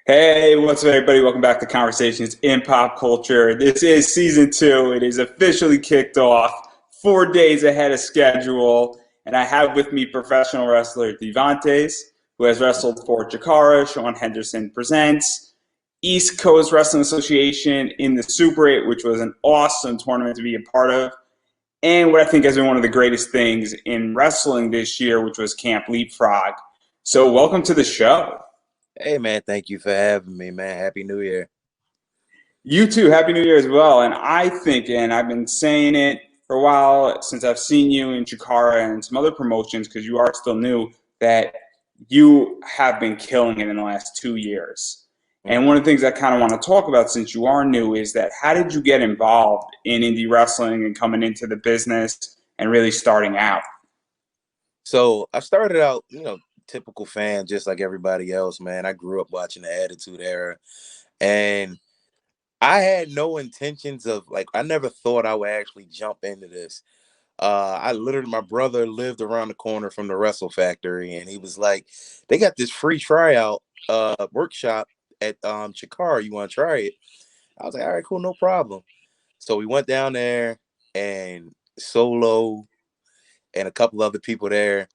Hey, what's up, everybody? Welcome back to Conversations in Pop Culture. This is season two. It is officially kicked off 4 days ahead of schedule. And I have with me professional wrestler Devantes, who has wrestled for Chikara, Sean Henderson Presents, East Coast Wrestling Association in the Super 8, which was an awesome tournament to be a part of. And what I think has been one of the greatest things in wrestling this year, which was Camp Leapfrog. So, welcome to the show. Hey man, thank you for having me, man. Happy New Year. You too. Happy New Year as well. And I think, and I've been saying it for a while since I've seen you in Chikara and some other promotions, because you are still new, that you have been killing it in the last 2 years. And one of the things I kind of want to talk about since you are new is that how did you get involved in indie wrestling and coming into the business and really starting out? So I started out, typical fan, just like everybody else, man. I grew up watching the Attitude Era, and I had no intentions of I never thought I would actually jump into this. My brother lived around the corner from the Wrestle Factory, and he was like, they got this free tryout workshop at Chikara. You want to try it? I was like, all right, cool, no problem. So we went down there, and Solo and a couple other people there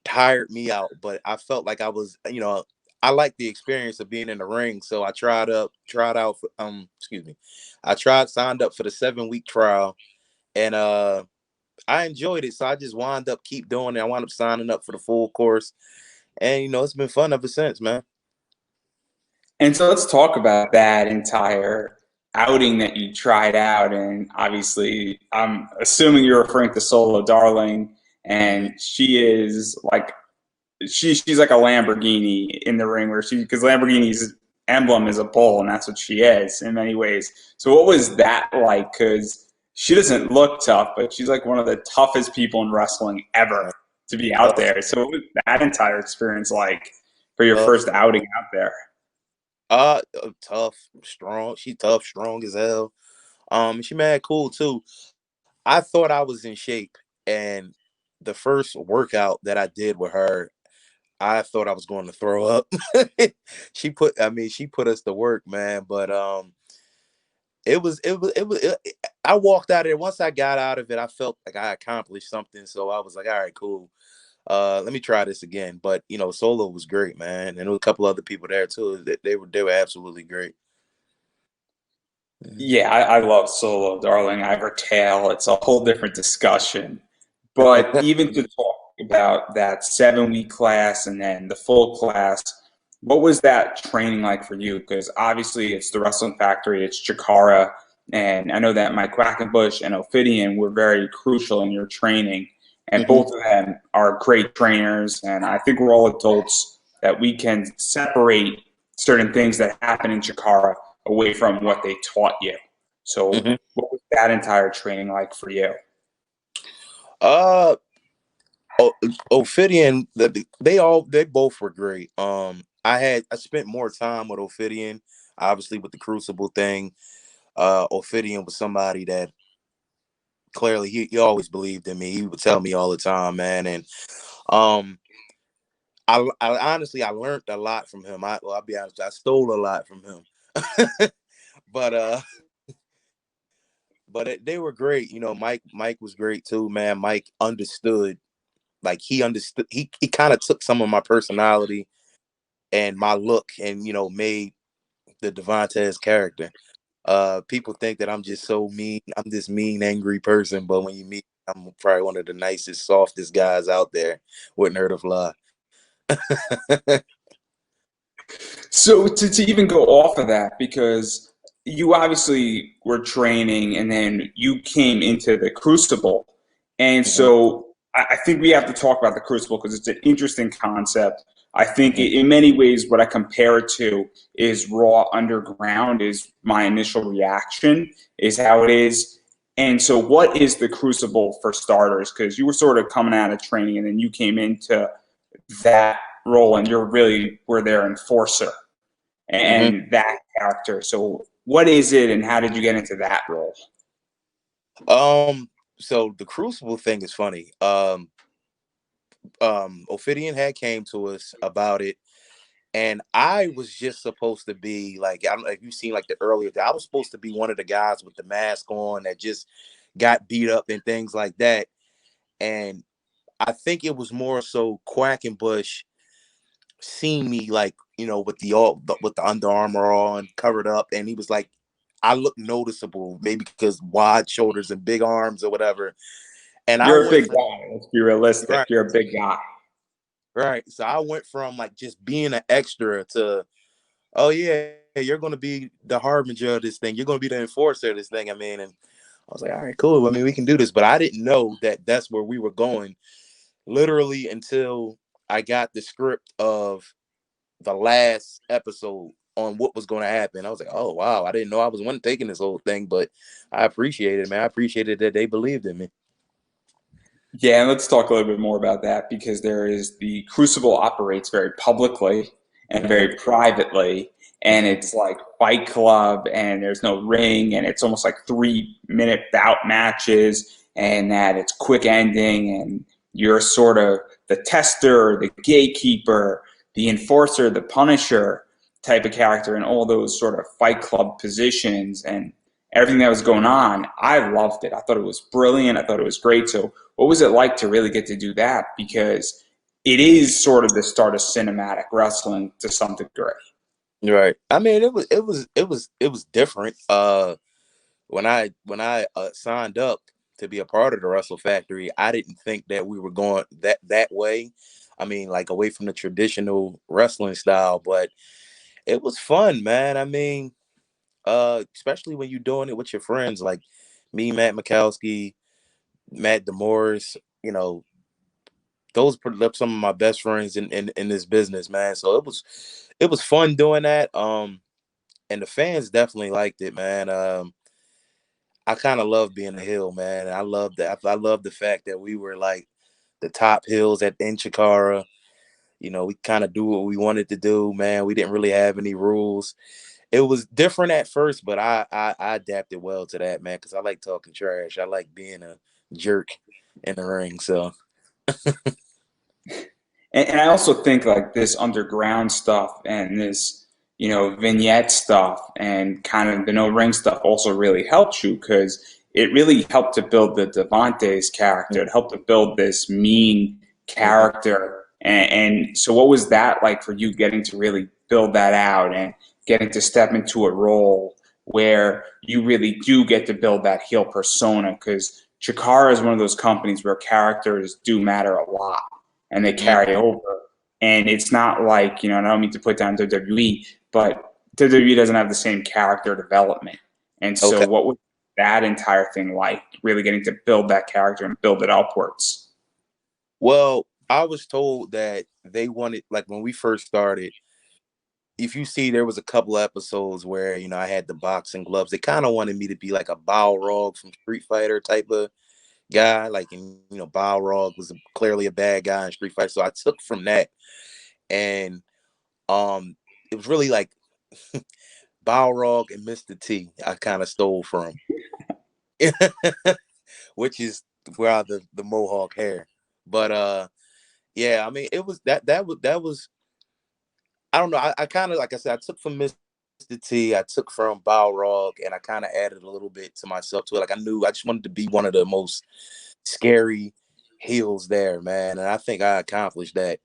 tired me out, but I felt like I was, I liked the experience of being in the ring. So I signed up for the 7-week trial, and I enjoyed it. So I just wound up keep doing it. I wound up signing up for the full course, and it's been fun ever since, man. And so let's talk about that entire outing that you tried out. And obviously, I'm assuming you're referring to Solo Darling, and she is like she's like a Lamborghini in the ring, where because Lamborghini's emblem is a bull, and that's what she is in many ways. So what was that like? Because she doesn't look tough, but she's like one of the toughest people in wrestling ever to be out there. So what was that entire experience like for your first outing out there? Tough, strong. She tough, strong as hell. She mad cool too. I thought I was in shape, and the first workout that I did with her, I thought I was going to throw up. She put us to work, man. But I walked out of there. Once I got out of it, I felt like I accomplished something. So I was like, all right, cool. Let me try this again. But Solo was great, man, and there were a couple other people there too. They were absolutely great. Yeah, I love Solo Darling. Ivor Tail. It's a whole different discussion. But even to talk about that 7 week class and then the full class, what was that training like for you? Because obviously it's the Wrestling Factory, it's Chikara, and I know that Mike Quackenbush and Ophidian were very crucial in your training. And both of them are great trainers, and I think we're all adults that we can separate certain things that happen in Chikara away from what they taught you. So, what was that entire training like for you? Uh, Ophidian, they both were great. I spent more time with Ophidian, obviously with the Crucible thing. Ophidian was somebody that clearly he always believed in me. He would tell me all the time, man, and um. I honestly I learned a lot from him. I'll be honest, I stole a lot from him. but they were great. Mike was great too, man. Mike understood, he understood. He kind of took some of my personality and my look, and made the Devantes character. People think that I'm just so mean. I'm this mean, angry person, but when you meet, I'm probably one of the nicest, softest guys out there. Wouldn't hurt a fly. So to even go off of that, because you obviously were training and then you came into the Crucible. And Mhm, so I think we have to talk about the Crucible because it's an interesting concept. I think mhm. in many ways, what I compare it to is Raw Underground is my initial reaction, is how it is. And so what is the Crucible for starters? Because you were sort of coming out of training and then you came into that role and you're really were their enforcer Mhm. and that character. So what is it and how did you get into that role? So the Crucible thing is funny. Ophidian had came to us about it, And I was just supposed to be like, I don't know if you've seen like the earlier, I was supposed to be one of the guys with the mask on that just got beat up and things like that. And I think it was more so Quackenbush seen me like, with with the Under Armour on, covered up, and he was like, I look noticeable, maybe because wide shoulders and big arms or whatever. And I You're a went big from guy. Let's be realistic. right, You're a big guy. right. So I went from like just being an extra to, oh yeah, you're gonna be the harbinger of this thing. You're gonna be the enforcer of this thing. I mean, and I was like, all right, cool. I mean, we can do this. But I didn't know that that's where we were going, literally until I got the script of the last episode on what was going to happen. I was like, oh wow, I didn't know I was one taking this whole thing, but I appreciate it, man. I appreciated that they believed in me. Yeah, and let's talk a little bit more about that because there is the Crucible operates very publicly and Mm-hmm. very privately, and Mm-hmm. it's like Fight Club, and there's no ring, and it's almost like 3 minute bout matches, and that it's quick ending, and you're sort of the tester, the gatekeeper, the enforcer, the punisher type of character, and all those sort of Fight Club positions, and everything that was going on. I loved it. I thought it was brilliant. I thought it was great. So what was it like to really get to do that? Because it is sort of the start of cinematic wrestling to some degree. Right. I mean, it was different. When I signed up to be a part of the Wrestle Factory, I didn't think that we were going that way. I mean, like away from the traditional wrestling style, but it was fun, man. I mean, especially when you're doing it with your friends, like me, Matt Mikowski, Matt Demorris, you know, those are some of my best friends in this business, man. So it was fun doing that. And the fans definitely liked it, man. I kind of love being a heel, man. I love that. I love the fact that we were like the top heels in Chikara. We kind of do what we wanted to do, man. We didn't really have any rules. It was different at first, but I adapted well to that, man, because I like talking trash. I like being a jerk in the ring. So And I also think like this underground stuff and this, vignette stuff and kind of the no ring stuff also really helped you because it really helped to build the Devantes character. It helped to build this mean mhm. character. And so what was that like for you getting to really build that out and getting to step into a role where you really do get to build that heel persona? Because Chikara is one of those companies where characters do matter a lot and they Mm, carry over. And it's not like, and I don't mean to put down WWE, but WWE doesn't have the same character development. And so okay. what was that entire thing like, really getting to build that character and build it upwards? Well, I was told that they wanted, like when we first started, if you see, there was a couple episodes where I had the boxing gloves. They kind of wanted me to be like a Balrog from Street Fighter type of guy, like, and Balrog was clearly a bad guy in Street Fighter, so I took from that, and um, it was really like Balrog and Mr. T. I kind of stole from, which is where the mohawk hair, but yeah, I mean, it was that was I don't know. I kind of, like I said, I took from Mr. T, I took from Balrog, and I kind of added a little bit to myself to it. Like I knew I just wanted to be one of the most scary heels there, man, and I think I accomplished that.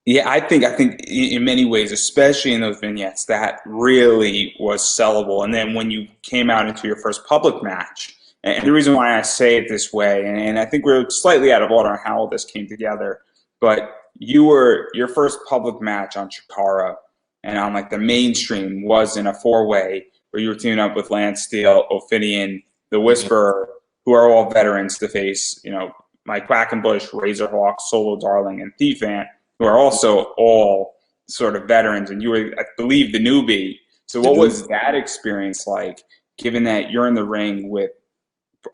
Yeah, I think in many ways, especially in those vignettes, that really was sellable. And then when you came out into your first public match, and the reason why I say it this way, and I think we're slightly out of order on how all this came together, but you were your first public match on Chikara and on like the mainstream was in a four-way where you were teaming up with Lance Steele, Ophidian, The Mhm. Whisperer, who are all veterans to face, Mike Quackenbush, Razorhawk, Solo Darling, and Thief Ant who are also all sort of veterans, and you were, I believe, the newbie. So, The what new, was that experience like, given that you're in the ring with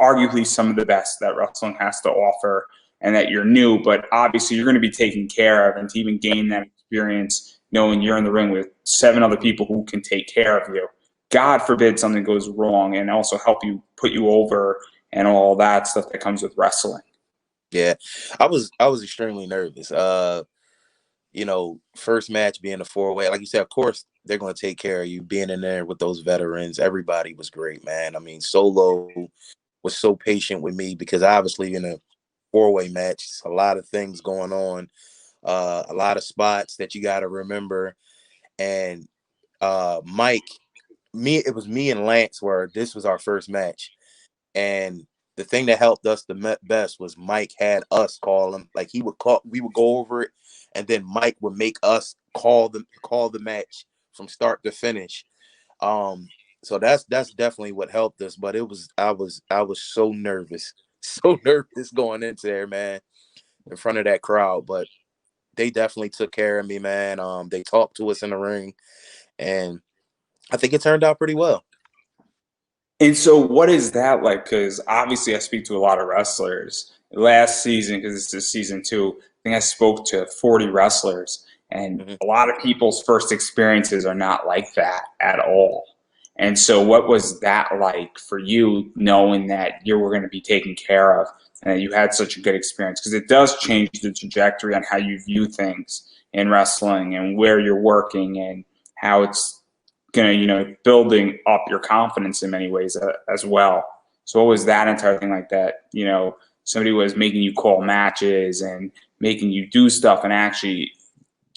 arguably some of the best that wrestling has to offer, and that you're new, but obviously you're going to be taken care of, and to even gain that experience, knowing you're in the ring with 7 other people who can take care of you. God forbid something goes wrong, and also help you put you over and all that stuff that comes with wrestling. yeah, I was extremely nervous. first match being a 4-way, like you said, of course they're going to take care of you. Being in there with those veterans, everybody was great, man. I mean, Solo was so patient with me because obviously in a 4-way match, a lot of things going on, a lot of spots that you got to remember. And Mike, it was me and Lance where this was our first match. And the thing that helped us the best was Mike had us call him. Like we would go over it, and then Mike would make us call the match from start to finish. So that's definitely what helped us. But I was so nervous, so nervous going into there, man, in front of that crowd. But they definitely took care of me, man. They talked to us in the ring, and I think it turned out pretty well. And so, what is that like? Because obviously, I speak to a lot of wrestlers. Last season, because this is season two, I think I spoke to 40 wrestlers, and Mhm. a lot of people's first experiences are not like that at all. And so, what was that like for you, knowing that you were going to be taken care of and that you had such a good experience? Because it does change the trajectory on how you view things in wrestling and where you're working and how it's gonna building up your confidence in many ways as well. So what was that entire thing like that? Somebody was making you call matches and making you do stuff and actually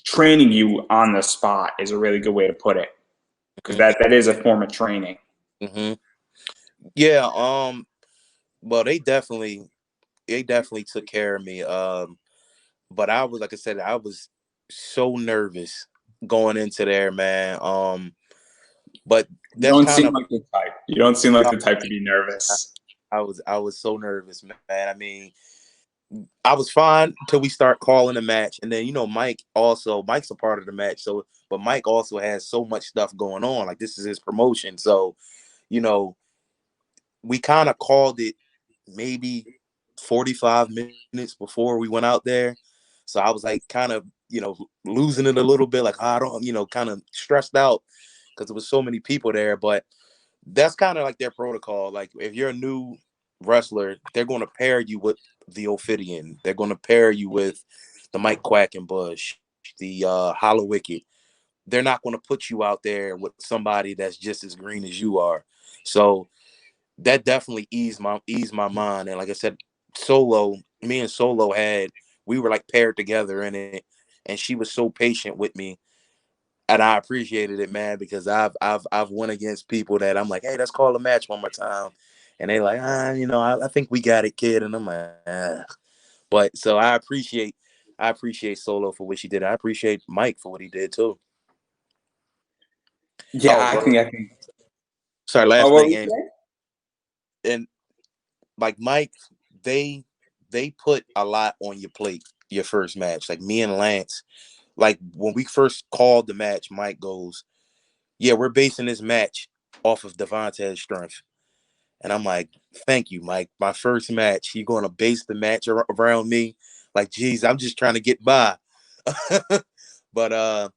training you on the spot is a really good way to put it because Mhm. that is a form of training. Mhm. Yeah. Well, they definitely took care of me. But I was, like I said, I was so nervous going into there, man. But You that's don't kind seem of like the type. You don't seem like the type to be nervous. I was so nervous, man. I mean, I was fine until we start calling the match, and then Mike's a part of the match. So, but Mike also has so much stuff going on. Like this is his promotion, so you know we kind of called it maybe 45 minutes before we went out there. So I was like kind of, losing it a little bit, like I don't, kind of stressed out because there was so many people there. But that's kind of like their protocol. Like if you're a new wrestler, they're going to pair you with the Ophidian. They're going to pair you with the Mike Quackenbush, the Hollow Wicked. They're not going to put you out there with somebody that's just as green as you are. So that definitely eased my mind. And like I said, me and Solo we were like paired together in it, and she was so patient with me, and I appreciated it, man, because I've went against people that I'm like, hey, let's call a match one more time, and they like, I think we got it, kid, and I'm like, ah. But so I appreciate Solo for what she did. I appreciate Mike for what he did too. Yeah, Oh, I think. sorry, Oh, last what were thing, you and saying? and like Mike, they put a lot on your plate your first match. Like me and Lance, like when we first called the match, Mike goes, "Yeah, we're basing this match off of Devantes' strength." And I'm like, "Thank you, Mike. My first match, you're going to base the match around me." Like, geez, I'm just trying to get by. But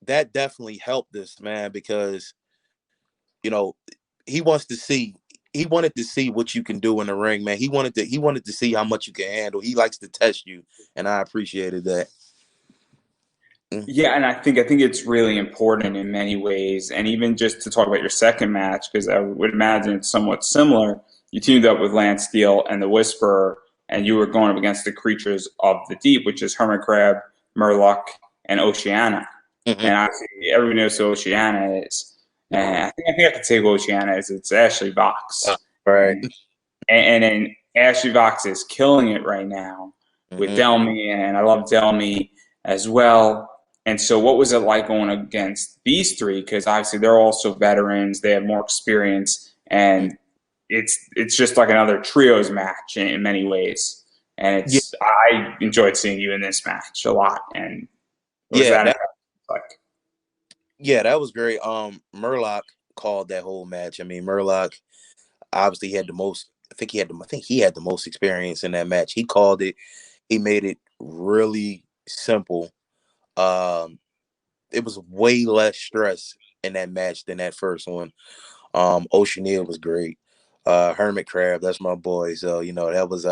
that definitely helped us, man, because you know, he wants to see he wanted to see what you can do in the ring, man. He wanted to see how much you can handle. He likes to test you, and I appreciated that. Mm. Yeah, and I think it's really important in many ways, and even just to talk about your second match, because I would imagine it's somewhat similar. You teamed up with Lance Steele and the Whisperer, and you were going up against the creatures of the deep, which is Hermit Crab, Murloc, and Oceana. Hmm. And obviously, everybody knows who Oceana is, and I think I could say who Oceana is. It's Ashley Vox, Right. and and Ashley Vox is killing it right now with Hmm. Delmy, and I love Delmy as well. And so, what was it like going against these three? Because obviously, they're also veterans; they have more experience, and it's just like another trios match in many ways. And Yeah, I enjoyed seeing you in this match a lot. And what was yeah, that that like? yeah, that was great. Murloc called that whole match. I mean, Murloc obviously had the most. I think he had the most experience in that match. He called it. He made it really simple. Um, it was way less stress in that match than that first one. Oceaneal was great. Hermit Crab, that's my boy. So that was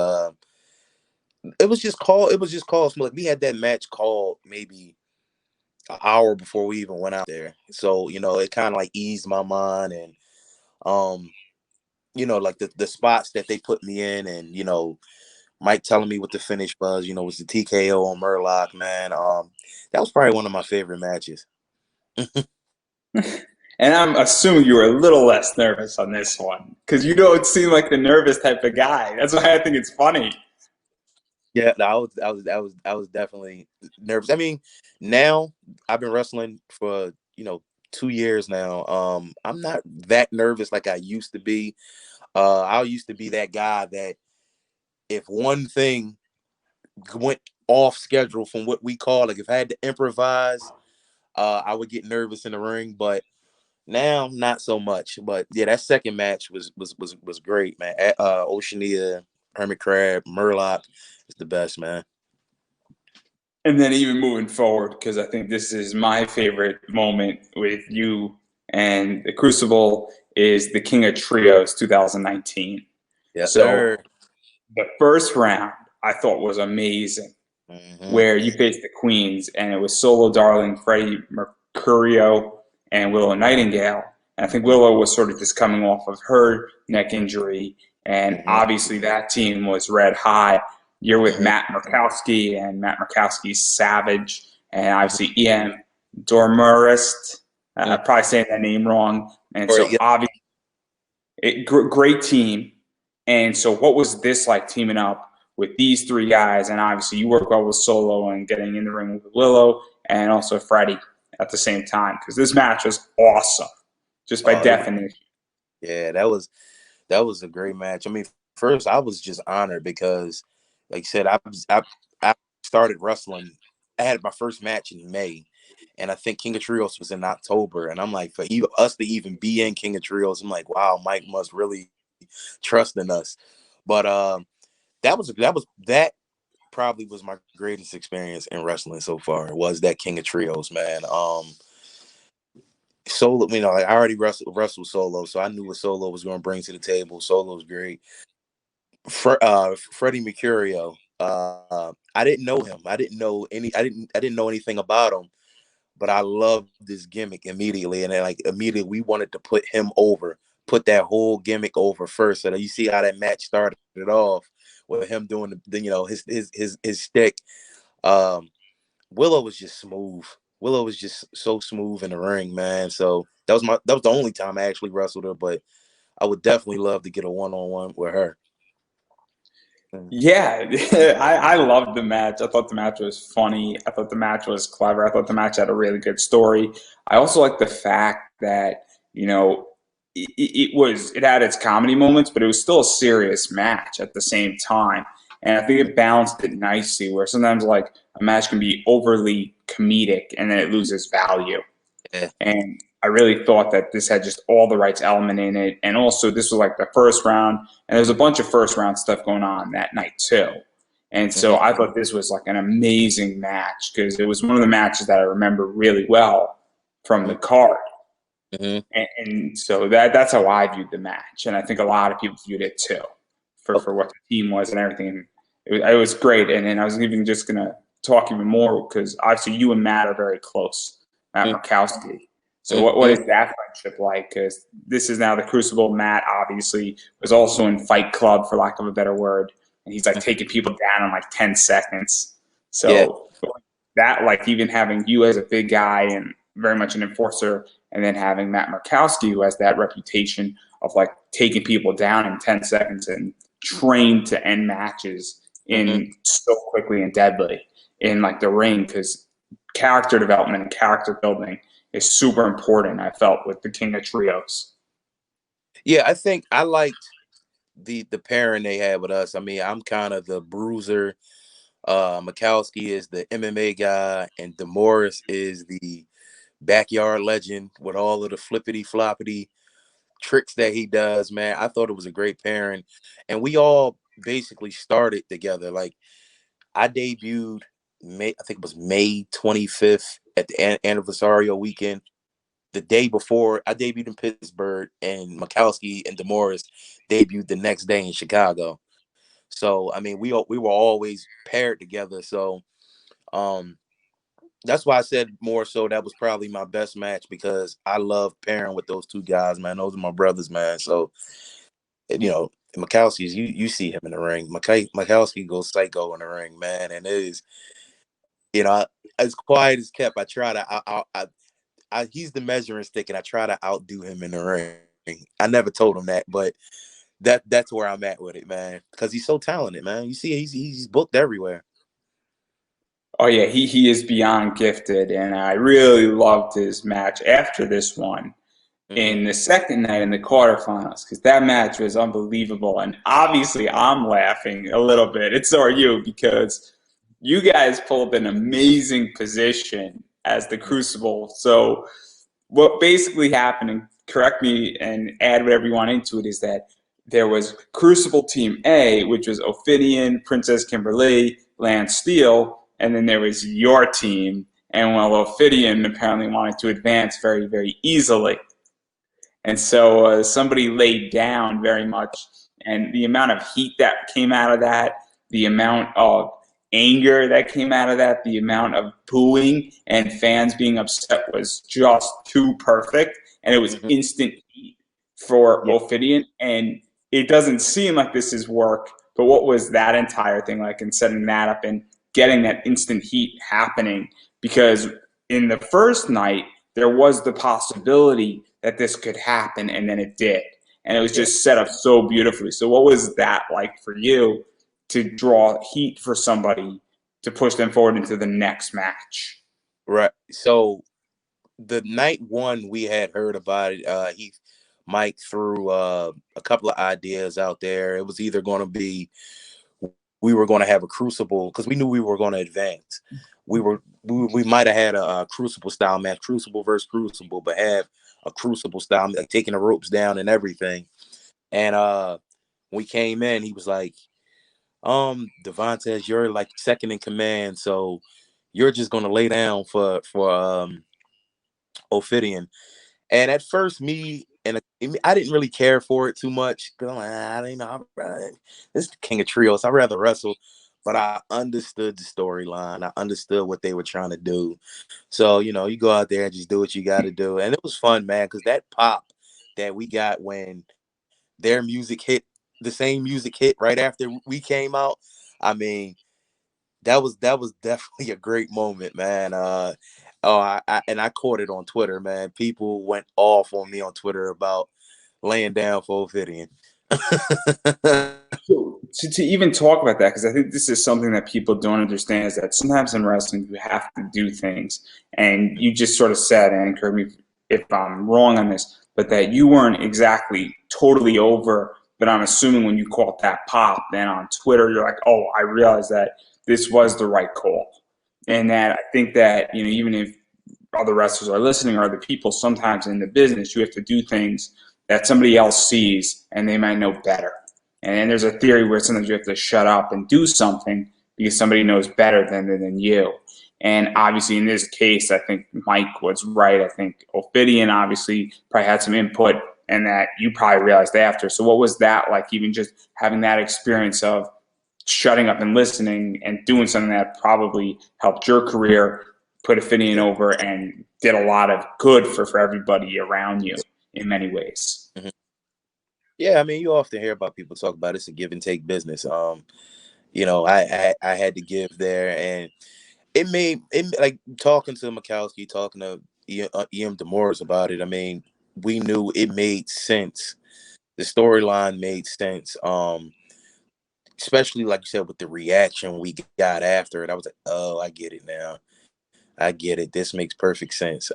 It was just called. It was just called. Like we had that match called maybe an hour before we even went out there. So it kind of like eased my mind, and um, like the spots that they put me in, and Mike telling me what the finish was. Was the TKO on Murloc, man. That was probably one of my favorite matches. And I'm assuming you were a little less nervous on this one because you don't seem like the nervous type of guy. That's why I think it's funny. Yeah, no, I was definitely nervous. I mean, now I've been wrestling for 2 years now. I'm not that nervous like I used to be. I used to be that guy that if one thing went off schedule from what we call, like if I had to improvise, I would get nervous in the ring. But now, not so much. But yeah, that second match was great, man. Oceania, Hermit Crab, Murloc is the best, man. And then even moving forward, because I think this is my favorite moment with you and the Crucible is the King of Trios 2019. Yes, So sir. the first round I thought was amazing, Hmm. where you faced the Queens, and it was Solo Darling, Freddie Mercurio, and Willow Nightingale. And I think Hmm. Willow was sort of just coming off of her neck injury, and Hmm. obviously that team was red hot. You're with Hmm. Matt Murkowski, and Matt Murkowski's Savage, and Hmm. obviously Ian Dormurist. Hmm. Probably saying that name wrong. And Or so yeah, obviously, great team. And so, what was this like teaming up with these three guys? And obviously, you work well with Solo and getting in the ring with Willow and also Freddie at the same time because this match was awesome, just by it was, definition. yeah, that was a great match. I mean, first I was just honored because, like you said, I started wrestling. I had my first match in May, and I think King of Trios was in October. And I'm like, for us to even be in King of Trios, I'm like, wow, Mike must really trust in us. But that probably was my greatest experience in wrestling so far. Was that King of Trios, man? Solo, like I already wrestled Solo, so I knew what Solo was going to bring to the table. Solo's great. Freddie Mercurio. I didn't know him. I didn't know any. I didn't know anything about him, but I loved this gimmick immediately, and then like immediately we wanted to put him over, put that whole gimmick over first. So that you see how that match started it off with him doing his stick. Um, Willow was just smooth. Willow was just so smooth in the ring, man. So that was the only time I actually wrestled her, but I would definitely love to get a one-on-one with her. Yeah, I loved the match. I thought the match was funny. I thought the match was clever. I thought the match had a really good story. I also like the fact that, you know, it had its comedy moments, but it was still a serious match at the same time. And I think it balanced it nicely where sometimes like a match can be overly comedic and then it loses value. Yeah. And I really thought that this had just all the right element in it. And also, this was like the first round, and there's a bunch of first round stuff going on that night too. And so Hmm. I thought this was like an amazing match because it was one of the matches that I remember really well from the card. Hmm. And so that's how I viewed the match, and I think a lot of people viewed it too, for what the team was and everything. It was great, and then I was even just gonna talk even more because obviously you and Matt are very close, Matt Murkowski. So what Hmm. is that friendship like? Because this is now the Crucible. Matt obviously was also in Fight Club, for lack of a better word, and he's like taking people down in like 10 seconds. Yeah. So that, like, even having you as a big guy and very much an enforcer, and then having Matt Murkowski, who has that reputation of like taking people down in 10 seconds and trained to end matches Hmm. in so quickly and deadly in like the ring, because character development and character building is super important. I felt with the King of Trios. Yeah, I think I liked the pairing they had with us. I mean, I'm kind of the bruiser. Mikowski is the MMA guy, and Demoris is the backyard legend with all of the flippity floppity tricks that he does. Man, I thought it was a great pairing, and we all basically started together. Like I debuted May, I think it was May 25th at the anniversario weekend. The day before, I debuted in Pittsburgh, and Mikowski and Demoris debuted the next day in Chicago. So I mean, we were always paired together. So um, that's why I said more so that was probably my best match, because I love pairing with those two guys, man. Those are my brothers, man. So Mikowski's, you see him in the ring. Mikowski goes psycho in the ring, man, and it is, as quiet as kept. I try to, he's the measuring stick, and I try to outdo him in the ring. I never told him that, but that's where I'm at with it, man, because he's so talented, man. You see, he's booked everywhere. Oh yeah, he is beyond gifted, and I really loved his match after this one Mm-hmm. in the second night in the quarterfinals, because that match was unbelievable. And obviously, I'm laughing a little bit. And so are you, because you guys pulled an amazing position as the Crucible. So what basically happened, and correct me and add whatever you want into it, is that there was Crucible Team A, which was Ophidian, Princess Kimberly, Lance Steele, and then there was your team. And well, Ophidian apparently wanted to advance very, very easily. And so somebody laid down very much, and the amount of heat that came out of that, the amount of anger that came out of that, the amount of booing and fans being upset was just too perfect, and it was Mm-hmm. instant heat for Yeah, Ophidian. And it doesn't seem like this is work, but what was that entire thing like in setting that up and getting that instant heat happening? Because in the first night, there was the possibility that this could happen, and then it did. And it was yeah, just set up so beautifully. So, what was that like for you to draw heat for somebody to push them forward into the next match? right. So the night one, we had heard about it. Mike threw a couple of ideas out there. It was either going to be, we were going to have a Crucible, because we knew we were going to advance. We might have had a Crucible style match, Crucible versus Crucible, but have a Crucible style, like taking the ropes down and everything. And we came in, he was like, Devantes, you're like second in command, so you're just gonna lay down for Ophidian. And at first, I didn't really care for it too much, because I'm like, I don't know, this is the King of Trios. I'd rather wrestle. But I understood the storyline. I understood what they were trying to do. So, you go out there and just do what you got to do. And it was fun, man, because that pop that we got when their music hit, the same music hit right after we came out. I mean, that was definitely a great moment, man. I caught it on Twitter, man. People went off on me on Twitter about laying down for Ophidian. So, to even talk about that, because I think this is something that people don't understand, is that sometimes in wrestling you have to do things, and you just sort of said, and correct me if I'm wrong on this, but that you weren't exactly totally over. But I'm assuming when you caught that pop, then on Twitter you're like, oh, I realized that this was the right call, and that I think that even if other wrestlers are listening or other people, sometimes in the business you have to do things that somebody else sees and they might know better. And there's a theory where sometimes you have to shut up and do something because somebody knows better than you. And obviously, in this case, I think Mike was right. I think Ophidian obviously probably had some input, and that you probably realized after. So, what was that like, even just having that experience of shutting up and listening and doing something that probably helped your career, put Ophidian Yeah. over, and did a lot of good for everybody around you in many ways? Mhm. Yeah, I mean, you often hear about people talk about it's a give and take business. I had to give there, and it made it, like, talking to Mikowski, talking to EM Demores about it. I mean, we knew it made sense. The storyline made sense. Especially like you said, with the reaction we got after it. I was like, oh, I get it now. I get it. This makes perfect sense.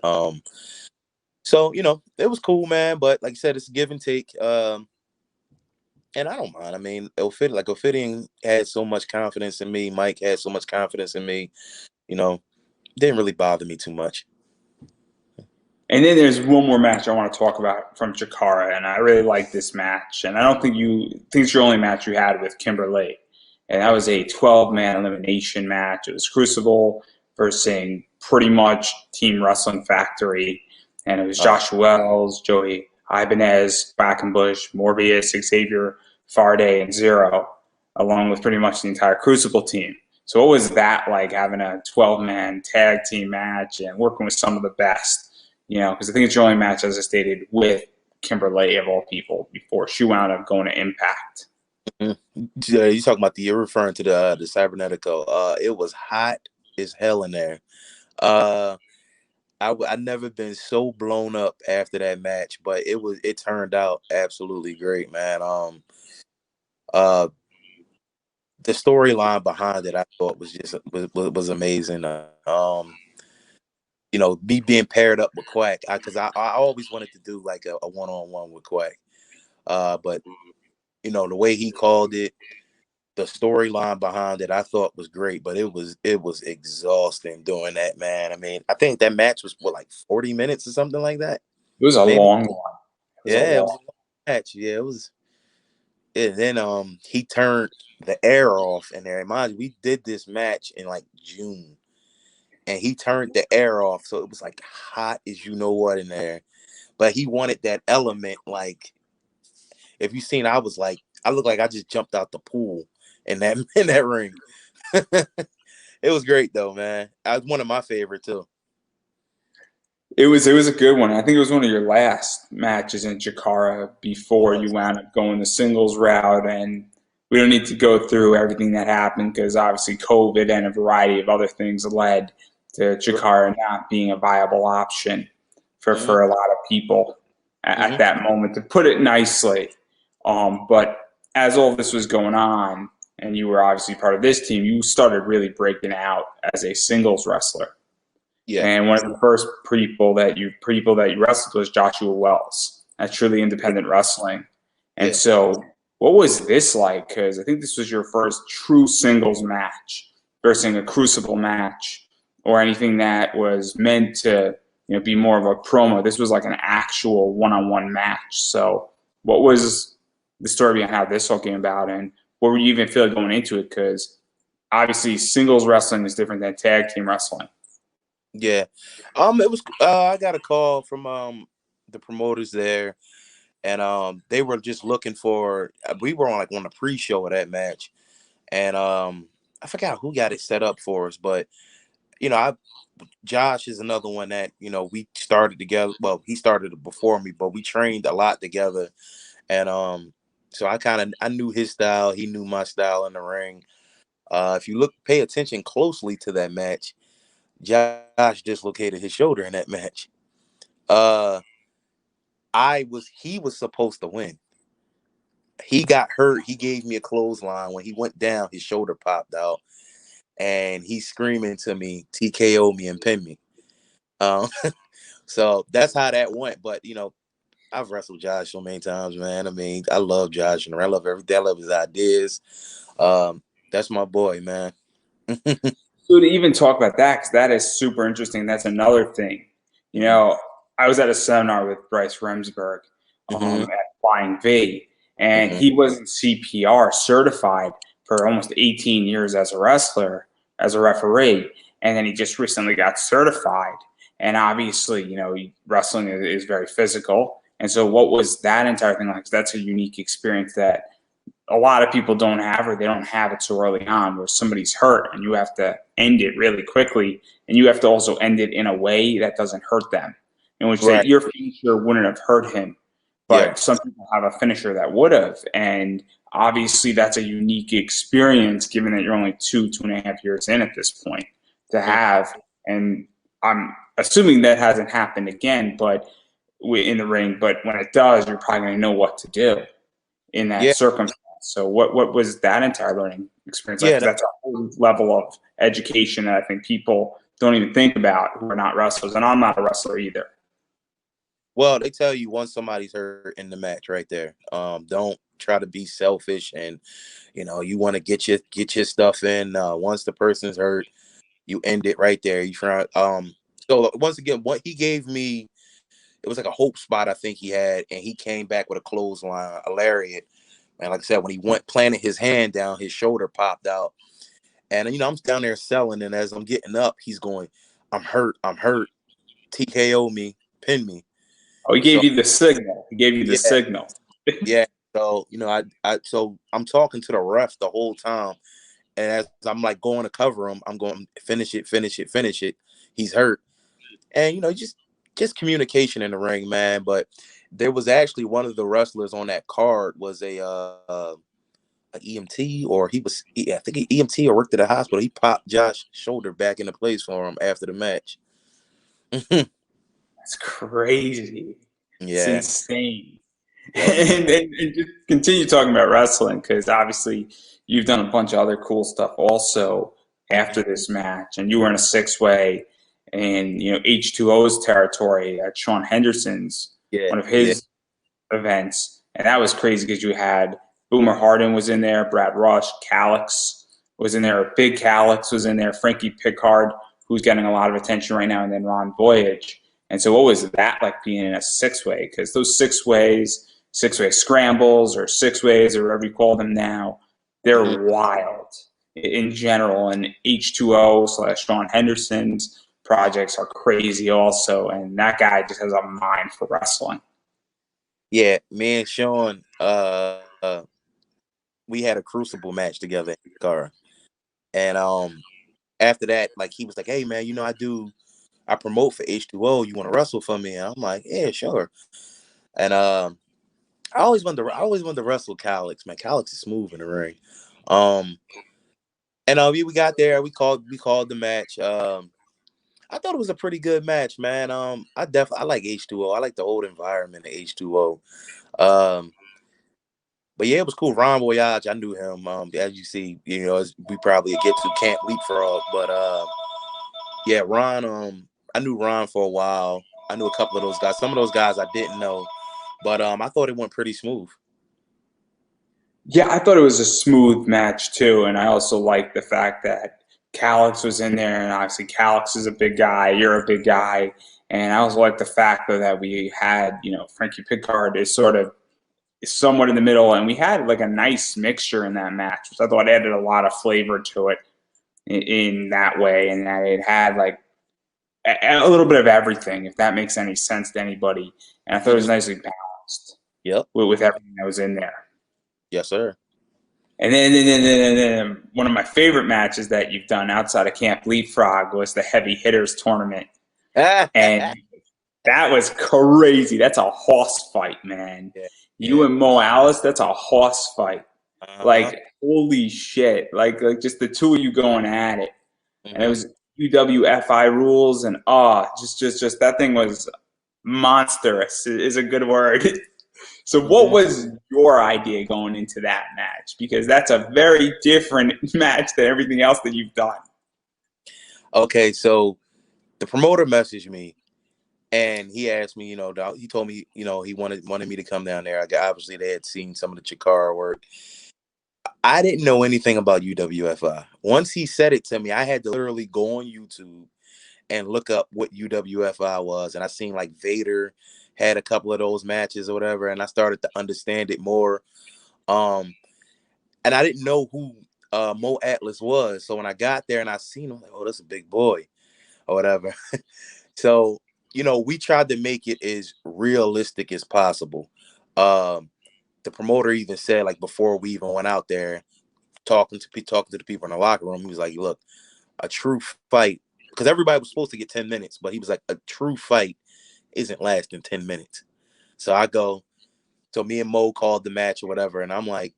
So it was cool, man. But like I said, it's a give and take. And I don't mind. I mean, Ophidian had so much confidence in me. Mike had so much confidence in me. You know, didn't really bother me too much. And then there's one more match I want to talk about from Chikara, and I really like this match. And I don't think it's your only match you had with Kimberly. And that was a 12-man elimination match. It was Crucible versus pretty much Team Wrestling Factory. And it was Uh, Josh Wells, Joey Ibanez, Quackenbush, Morbius, Xavier Farday, and Zero. along with pretty much the entire Crucible team. So what was that like, having a 12-man tag team match and working with some of the best? Because I think it's your only match, as I stated, with Kimberly of all people before she wound up going to Impact. Yeah, you talking about you're referring to the Cybernetico. It was hot as hell in there. I never been so blown up after that match, but it turned out absolutely great, man. Uh, the storyline behind it, I thought was amazing. Me being paired up with Quack, because I always wanted to do like a one-on-one with Quack. But the way he called it, the storyline behind it, I thought was great, but it was exhausting doing that, man. I mean, I think that match was like 40 minutes or something like that. It was a Maybe. long one. It was a long match. Yeah, it was. And then he turned the air off in there. Mind you, we did this match in like June, and he turned the air off, so it was like hot as you know what in there. But he wanted that element, like if you seen, I looked like I just jumped out the pool in that in that ring. It was great though, man. That was one of my favorite too. It was a good one. I think it was one of your last matches in Chikara before you wound up going the singles route. And we don't need to go through everything that happened because obviously COVID and a variety of other things led to Chikara not being a viable option for a lot of people at that moment, to put it nicely. But as all this was going on, and you were obviously part of this team, you started really breaking out as a singles wrestler. Yeah. And one of the first people that you wrestled was Joshua Wells at Truly Independent Wrestling. And so what was this like? Because I think this was your first true singles match versus a Crucible match or anything that was meant to be more of a promo. This was like an actual one-on-one match. So what was the story behind how this all came about, and what were you even feeling going into it? Because obviously singles wrestling is different than tag team wrestling. Yeah. It was I got a call from the promoters there, and they were just looking for, we were on the pre-show of that match, and I forgot who got it set up for us, but Josh is another one that we started together. Well, he started before me, but we trained a lot together, and so I knew his style, he knew my style in the ring. If you pay attention closely to that match, Josh dislocated his shoulder in that match. He was supposed to win. He got hurt. He gave me a clothesline. When he went down, his shoulder popped out, and he's screaming to me, TKO me and pin me. So that's how that went. But I've wrestled Josh so many times, man. I mean, I love Josh, and I love everything. I love his ideas. That's my boy, man. So to even talk about that, because that is super interesting. That's another thing. I was at a seminar with Bryce Remsburg at Flying V, and he wasn't CPR certified for almost 18 years as a wrestler, as a referee, and then he just recently got certified. And obviously, wrestling is very physical. And so, what was that entire thing like? 'Cause that's a unique experience that a lot of people don't have, or they don't have it so early on, where somebody's hurt and you have to end it really quickly, and you have to also end it in a way that doesn't hurt them. In which Right. your finisher wouldn't have hurt him, but some people have a finisher that would have, and obviously that's a unique experience given that you're only 2.5 years in at this point to have. And I'm assuming that hasn't happened again, but in the ring. But when it does, you're probably going to know what to do in that circumstance. So what was that entire learning experience like? 'Cause that's a whole level of education that I think people don't even think about who are not wrestlers. And I'm not a wrestler either. Well, they tell you once somebody's hurt in the match right there, don't try to be selfish, and you want to get your stuff in. Once the person's hurt, you end it right there. You try. So once again, what he gave me, it was like a hope spot I think he had, and he came back with a clothesline, a lariat. And like I said, when he planted his hand down, his shoulder popped out. And I'm down there selling, and as I'm getting up, he's going, I'm hurt, TKO me, pin me. Oh, he gave you the signal. He gave you the Yeah, signal. yeah. So, so I'm talking to the ref the whole time. And as I'm like going to cover him, I'm going, finish it, finish it, finish it. He's hurt. And, just communication in the ring, man. But there was actually one of the wrestlers on that card was a EMT, or I think he EMT or worked at a hospital. He popped Josh's shoulder back into place for him after the match. That's crazy. It's Yeah. insane. Yep. And just continue talking about wrestling because obviously you've done a bunch of other cool stuff also after this match, and you were in a six-way in H2O's territory at Sean Henderson's Yeah. one of Yeah. his events, and that was crazy because you had Boomer Harden was in there, Brad Rush, Calix was in there, Big Calix was in there, Frankie Pickard, who's getting a lot of attention right now, and then Ron Voyage. And so, what was that like being in a six-way? Because those six-way scrambles, or six ways, or whatever you call them now, Mhm. they're wild in general. And H2O slash Sean Henderson's projects are crazy also, and that guy just has a mind for wrestling. Yeah, me and Sean, we had a crucible match together in the car. And after that, like he was like, "Hey man, I promote for H2O. You want to wrestle for me?" And I'm like, "Yeah, sure." And I always wanted to wrestle Calix, man. Calix is smooth in the ring. Um, and we got there. We called the match. I thought it was a pretty good match, man. I like H2O. I like the old environment of H2O. Um, but yeah, it was cool. Ron Voyage, I knew him. As you see, as we probably get to Camp Leapfrog, but yeah, Ron. I knew Ron for a while. I knew a couple of those guys. Some of those guys I didn't know, but I thought it went pretty smooth. Yeah, I thought it was a smooth match too, and I also like the fact that Calix was in there, and obviously Calix is a big guy. You're a big guy, and I also like the fact though that we had Frankie Pickard is sort of somewhat in the middle, and we had like a nice mixture in that match, which I thought added a lot of flavor to it in that way, and that it had like a little bit of everything, if that makes any sense to anybody. And I thought it was Mm-hmm. nicely balanced Yep. with everything that was in there. Yes, sir. And then one of my favorite matches that you've done outside of Camp Leapfrog was the Heavy Hitters tournament, Yeah. and that was crazy. That's a horse fight, man. You Yeah. and Mo Alice, that's a horse fight. Uh-huh. Like holy shit! Like just the two of you going at it, and it Mm-hmm. was UWFI rules, and just that thing was monstrous. Is a good word. So, what Mm-hmm. was your idea going into that match? Because that's a very different match than everything else that you've done. Okay, so the promoter messaged me and he asked me, he told me, he wanted me to come down there. Obviously they had seen some of the Chikara work. I didn't know anything about UWFI. Once he said it to me, I had to literally go on YouTube and look up what UWFI was. And I seen like Vader had a couple of those matches or whatever, and I started to understand it more. Um, and I didn't know who Mo Atlas was. So when I got there and I seen him, I'm like, oh, that's a big boy or whatever. So, we tried to make it as realistic as possible. Um, the promoter even said, like, before we even went out there, talking to the people in the locker room, he was like, look, a true fight, because everybody was supposed to get 10 minutes, but he was like, a true fight isn't lasting 10 minutes. So me and Mo called the match or whatever, and I'm like,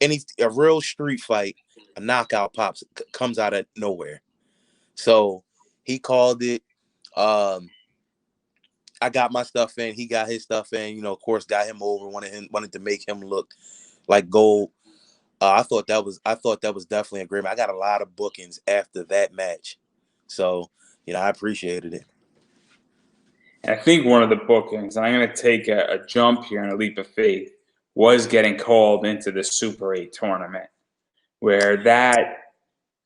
a real street fight, a knockout comes out of nowhere. So he called it. Um, I got my stuff in. He got his stuff in. Of course, got him over. Wanted to make him look like gold. I thought that was definitely a great match. I got a lot of bookings after that match, so I appreciated it. And I think one of the bookings, and I'm going to take a jump here and a leap of faith, was getting called into the Super 8 tournament, where that.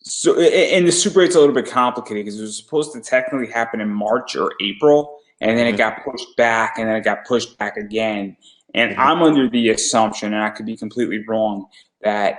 So, and the Super 8's a little bit complicated because it was supposed to technically happen in March or April, and then it Mm-hmm. got pushed back, and then it got pushed back again. And Mm-hmm. I'm under the assumption, and I could be completely wrong, that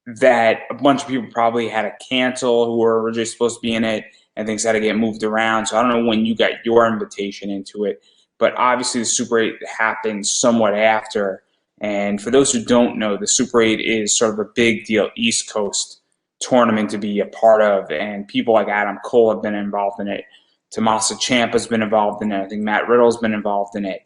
a bunch of people probably had to cancel who were originally supposed to be in it, and things had to get moved around. So I don't know when you got your invitation into it, but obviously the Super 8 happened somewhat after. And for those who don't know, the Super 8 is sort of a big deal East Coast tournament to be a part of. And people like Adam Cole have been involved in it. Tommaso Ciampa's been involved in it. I think Matt Riddle's been involved in it.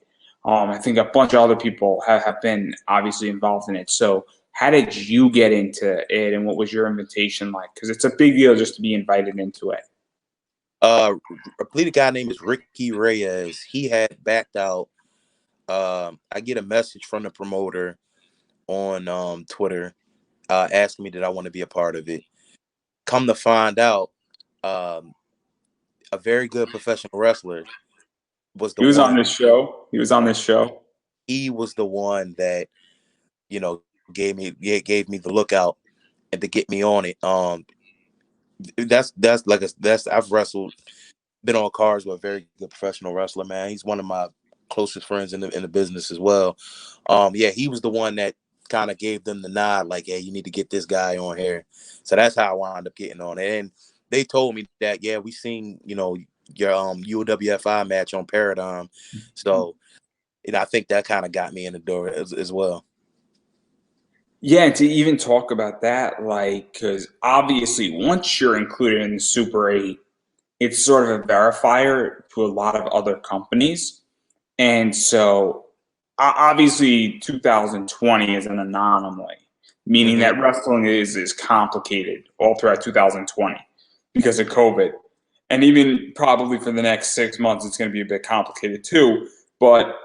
I think a bunch of other people have been obviously involved in it. So how did you get into it, and what was your invitation like? Because it's a big deal just to be invited into it. I believe the guy name is Ricky Reyes. He had backed out. I get a message from the promoter on Twitter asking me did I want to be a part of it. Come to find out, um, a very good professional wrestler was the He was on one. this show. He was on this show. He was the one that you know gave me the lookout and to get me on it. That's like that's I've wrestled, been on cards with a very good professional wrestler, man. He's one of my closest friends in the business as well. Yeah, he was the one that kind of gave them the nod, like, hey, you need to get this guy on here. So that's how I wound up getting on it. And they told me that, yeah, we seen, your UWFI match on Paradigm. So, I think that kind of got me in the door as well. Yeah, and to even talk about that, like, because obviously once you're included in the Super 8, it's sort of a verifier to a lot of other companies. And so obviously 2020 is an anomaly, meaning Mm-hmm. that wrestling is complicated all throughout 2020 because of COVID. And even probably for the next 6 months, it's going to be a bit complicated too. But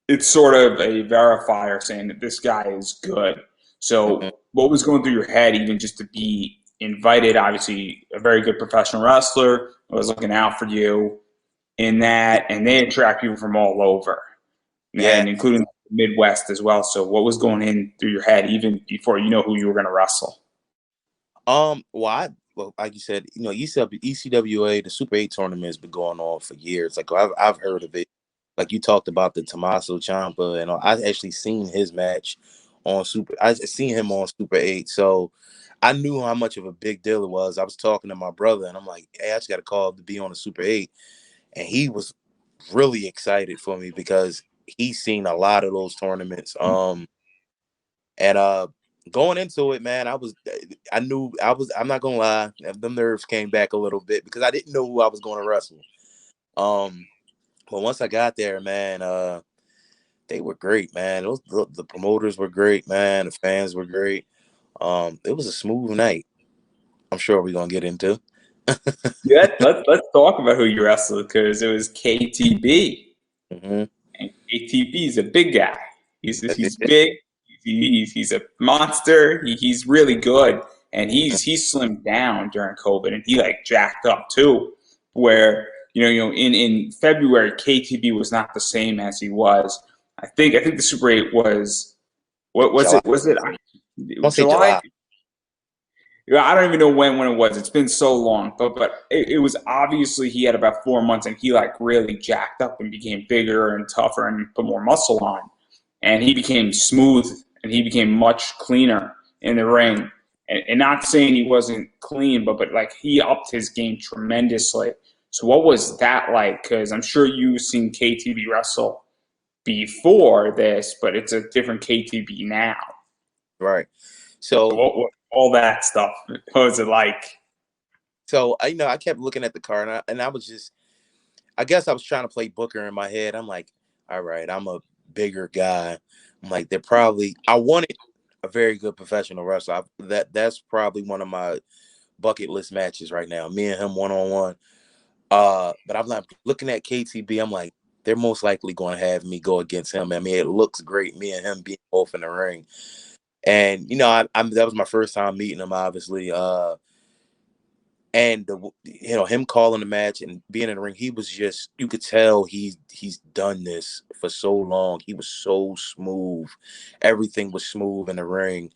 it's sort of a verifier saying that this guy is good. Mm-hmm. So, what was going through your head, even just to be invited? Obviously, a very good professional wrestler was looking out for you in that, and they attract people from all over, Yeah. and including the Midwest as well. So, what was going in through your head even before you know who you were going to wrestle? Well, like you said, ECWA, the Super 8 tournament has been going on for years. Like I've heard of it. Like you talked about the Tommaso Ciampa, and I actually seen his match on Super. I seen him on Super 8, so I knew how much of a big deal it was. I was talking to my brother, and I'm like, "Hey, I just got a call to be on the Super 8," and he was really excited for me because he's seen a lot of those tournaments. And going into it, man, I knew I'm not gonna lie, the nerves came back a little bit because I didn't know who I was going to wrestle. Um, but once I got there, man, they were great, man. The promoters were great, man. The fans were great. It was a smooth night. I'm sure we're gonna get into. Yeah, let's talk about who you wrestled because it was KTB. Hmm. And ATP is a big guy. He's big. He's a monster. He's really good, and he's slimmed down during COVID, and he like jacked up too. Where in February, KTB was not the same as he was. I think the Super 8 was what was July. it? Was it I want to say July? July. Yeah, I don't even know when it was. It's been so long, but it was obviously he had about 4 months, and he like really jacked up and became bigger and tougher and put more muscle on, and he became smooth and he became much cleaner in the ring. And not saying he wasn't clean, but like he upped his game tremendously. So what was that like? Because I'm sure you've seen KTB wrestle before this, but it's a different KTB now. Right. So So all that stuff, what was it like? I kept looking at the card, and I was just, I guess I was trying to play Booker in my head. I'm like, all right, I'm a bigger guy. I'm like, I wanted a very good professional wrestler. That's probably one of my bucket list matches right now. Me and him one on one. But I'm like looking at KTB. I'm like, they're most likely going to have me go against him. I mean, it looks great. Me and him being both in the ring, and that was my first time meeting him, obviously. And him calling the match and being in the ring, he was just, you could tell he's done this for so long. He was so smooth. Everything was smooth in the ring.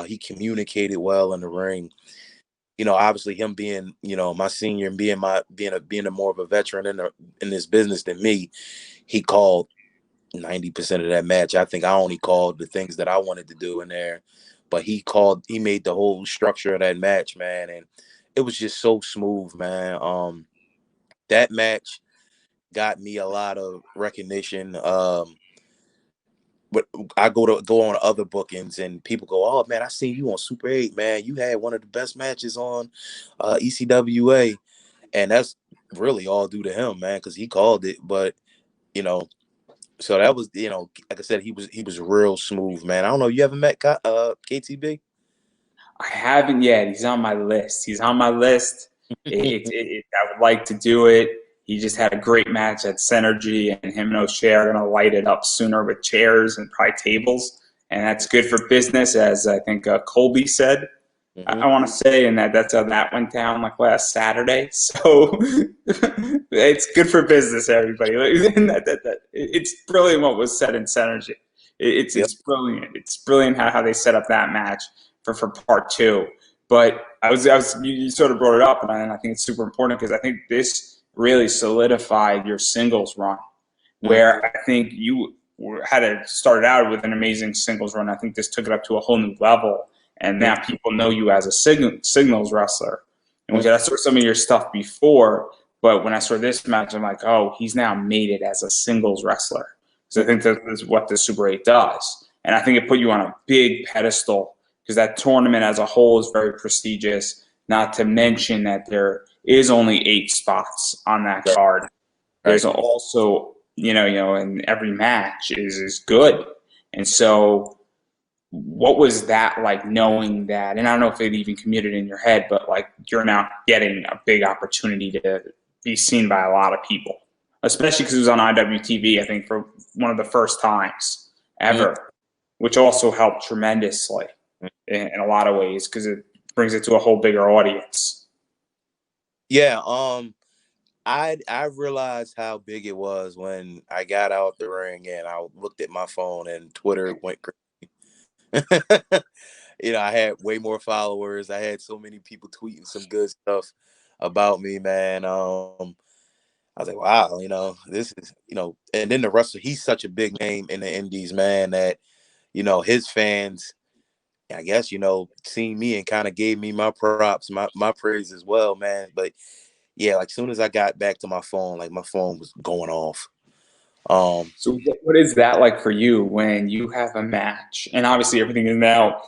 He communicated well in the ring. Obviously him being, my senior and being a more of a veteran in this business than me, he called 90% of that match. I think I only called the things that I wanted to do in there, but he made the whole structure of that match, man, and it was just so smooth, man. That match got me a lot of recognition. but I go on other bookings and people go, "Oh man, I seen you on Super 8, man. You had one of the best matches on ECWA," and that's really all due to him, man, because he called it. But you know, so that was, like I said, he was real smooth, man. I don't know. You ever met KTB? I haven't yet. He's on my list. He's on my list. I would like to do it. He just had a great match at Synergy, and him and O'Shea are going to light it up sooner with chairs and probably tables. And that's good for business, as I think Colby said. I Hmm. want to say, and that's how that went down like last Saturday. So it's good for business, everybody. It's brilliant what was said in Synergy. Yep. It's brilliant. It's brilliant how they set up that match for part two. But you sort of brought it up, and I think it's super important because I think this really solidified your singles run, Mhm. where I think you had it started out with an amazing singles run. I think this took it up to a whole new level, and now people know you as a singles wrestler. And which I saw some of your stuff before, but when I saw this match, I'm like, oh, he's now made it as a singles wrestler. So I think that is what the Super 8 does, and I think it put you on a big pedestal because that tournament as a whole is very prestigious. Not to mention that there is only 8 spots on that Right. card. There's Right. also, and every match is good. And so what was that like knowing that? And I don't know if it even commuted in your head, but like you're now getting a big opportunity to be seen by a lot of people, especially because it was on IWTV, I think, for one of the first times Mhm. ever, which also helped tremendously in a lot of ways because it brings it to a whole bigger audience. Yeah. I realized how big it was when I got out the ring and I looked at my phone and Twitter went crazy. I had way more followers. I had so many people tweeting some good stuff about me, man. I was like, wow, this is, and then the wrestler, he's such a big name in the indies, man, that, his fans, I guess, seen me and kind of gave me my props, my praise as well, man. But yeah, like soon as I got back to my phone, like my phone was going off. Um, So what is that like for you when you have a match? And obviously everything is now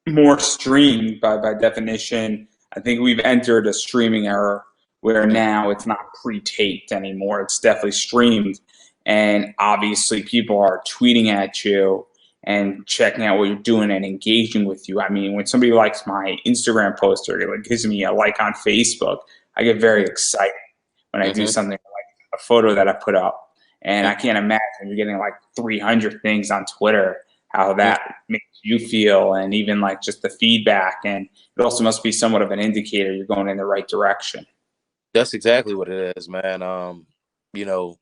more streamed by definition. I think we've entered a streaming era where now it's not pre-taped anymore. It's definitely streamed. And obviously people are tweeting at you and checking out what you're doing and engaging with you. I mean, when somebody likes my Instagram post or like gives me a like on Facebook, I get very excited when I do mhm. something like a photo that I put up. And I can't imagine you're getting like 300 things on Twitter, how that makes you feel, and even like just the feedback. And it also must be somewhat of an indicator you're going in the right direction. That's exactly what it is, man. You know,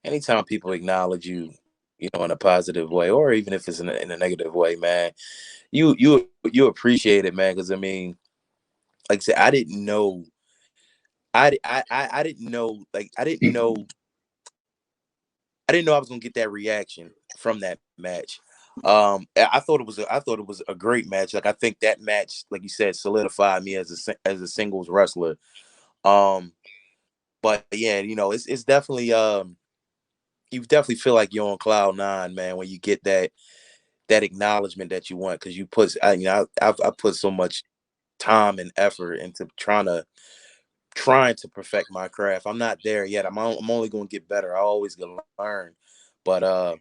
anytime people acknowledge you, in a positive way, or even if it's in a negative way, man, you appreciate it, man. Because I mean, like I said, I didn't know, I didn't know, like I didn't know I was gonna get that reaction from that match. I thought it was a great match. Like I think that match, like you said, solidified me as a singles wrestler. Um, but yeah, it's definitely you definitely feel like you're on cloud nine, man, when you get that acknowledgement that you want because you put I put so much time and effort into trying to perfect my craft. I'm not there yet. I'm only going to get better. I always gonna learn, but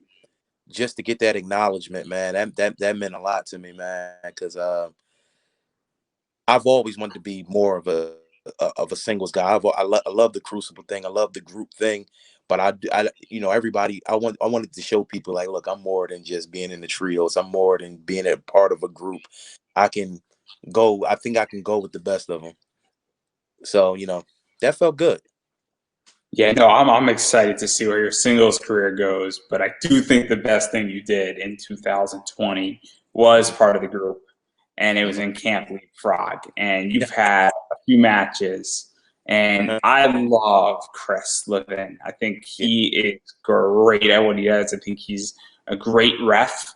just to get that acknowledgement, man, that meant a lot to me, man, because I've always wanted to be more of a singles guy. I love the crucible thing. I love the group thing, but everybody. I wanted to show people like, look, I'm more than just being in the trios. I'm more than being a part of a group. I can go. I think I can go with the best of them. So that felt good. Yeah, no, I'm excited to see where your singles career goes, but I do think the best thing you did in 2020 was Hmm. part of the group, and it was Hmm. in Camp Leapfrog. And Yeah. you've had a few matches, and Uh-huh. I love Chris Levin. I think Yeah. he is great at what he does. I think he's a great ref.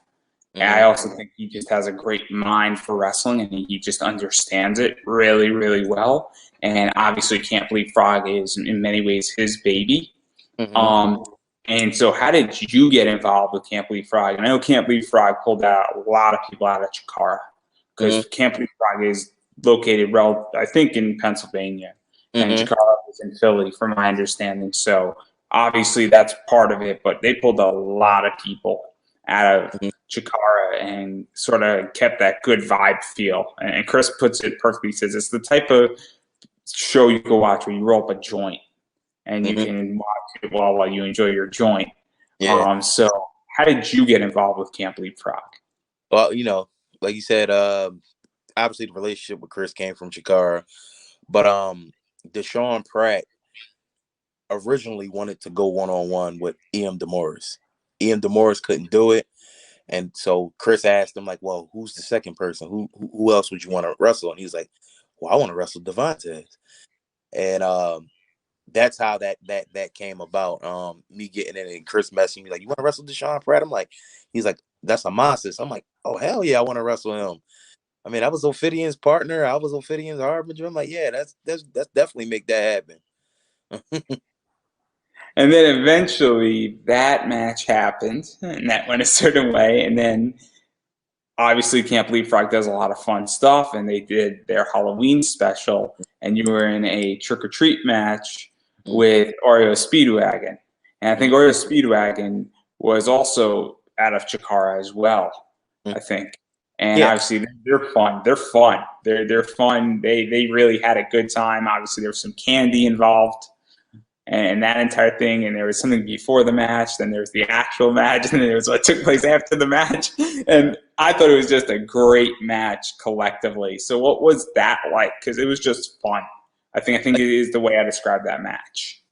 And I Hmm. also think he just has a great mind for wrestling and he just understands it really, really well. And obviously, Can't Believe Frog is in many ways his baby. Hmm. Um, And so, how did you get involved with Camp Leapfrog? I know Camp Leapfrog pulled out a lot of people out of Chikara Mm-hmm. because Camp Leapfrog is located, I think, in Pennsylvania, and Mm-hmm. Chikara is in Philly, from my understanding. So, obviously, that's part of it. But they pulled a lot of people out of Mm-hmm. Chikara and sort of kept that good vibe feel. And Chris puts it perfectly. He says it's the type of show you can watch where you roll up a joint and you Mm-hmm. can watch it while you enjoy your joint. Yeah. So how did you get involved with Camp Leapfrog? Well, like you said, obviously the relationship with Chris came from Chikara, but Deshaun Pratt originally wanted to go one-on-one with E.M. DeMorris. E.M. DeMorris couldn't do it. And so Chris asked him, like, well, who's the second person? Who else would you want to wrestle? And he's like, well, I want to wrestle Devantes. And that's how that came about. Me getting in and Chris messaging me like, you want to wrestle Deshaun Pratt? I'm like, he's like, that's a monster. I'm like, oh hell yeah, I want to wrestle him. I mean, I was Ophidion's partner. I was Ophidion's harbinger. I'm like, yeah, that's definitely make that happen. And then eventually that match happened, and that went a certain way. And then obviously Camp Leapfrog does a lot of fun stuff, and they did their Halloween special, and you were in a trick or treat match with Oreo Speedwagon. And I think Oreo Speedwagon was also out of Chikara as well, I think. And Yeah. obviously they're fun. They're fun. They're fun. They really had a good time. Obviously there was some candy involved and that entire thing. And there was something before the match, then there was the actual match, and then there was what took place after the match. And I thought it was just a great match collectively. So what was that like? Because it was just fun. I think it is the way I describe that match.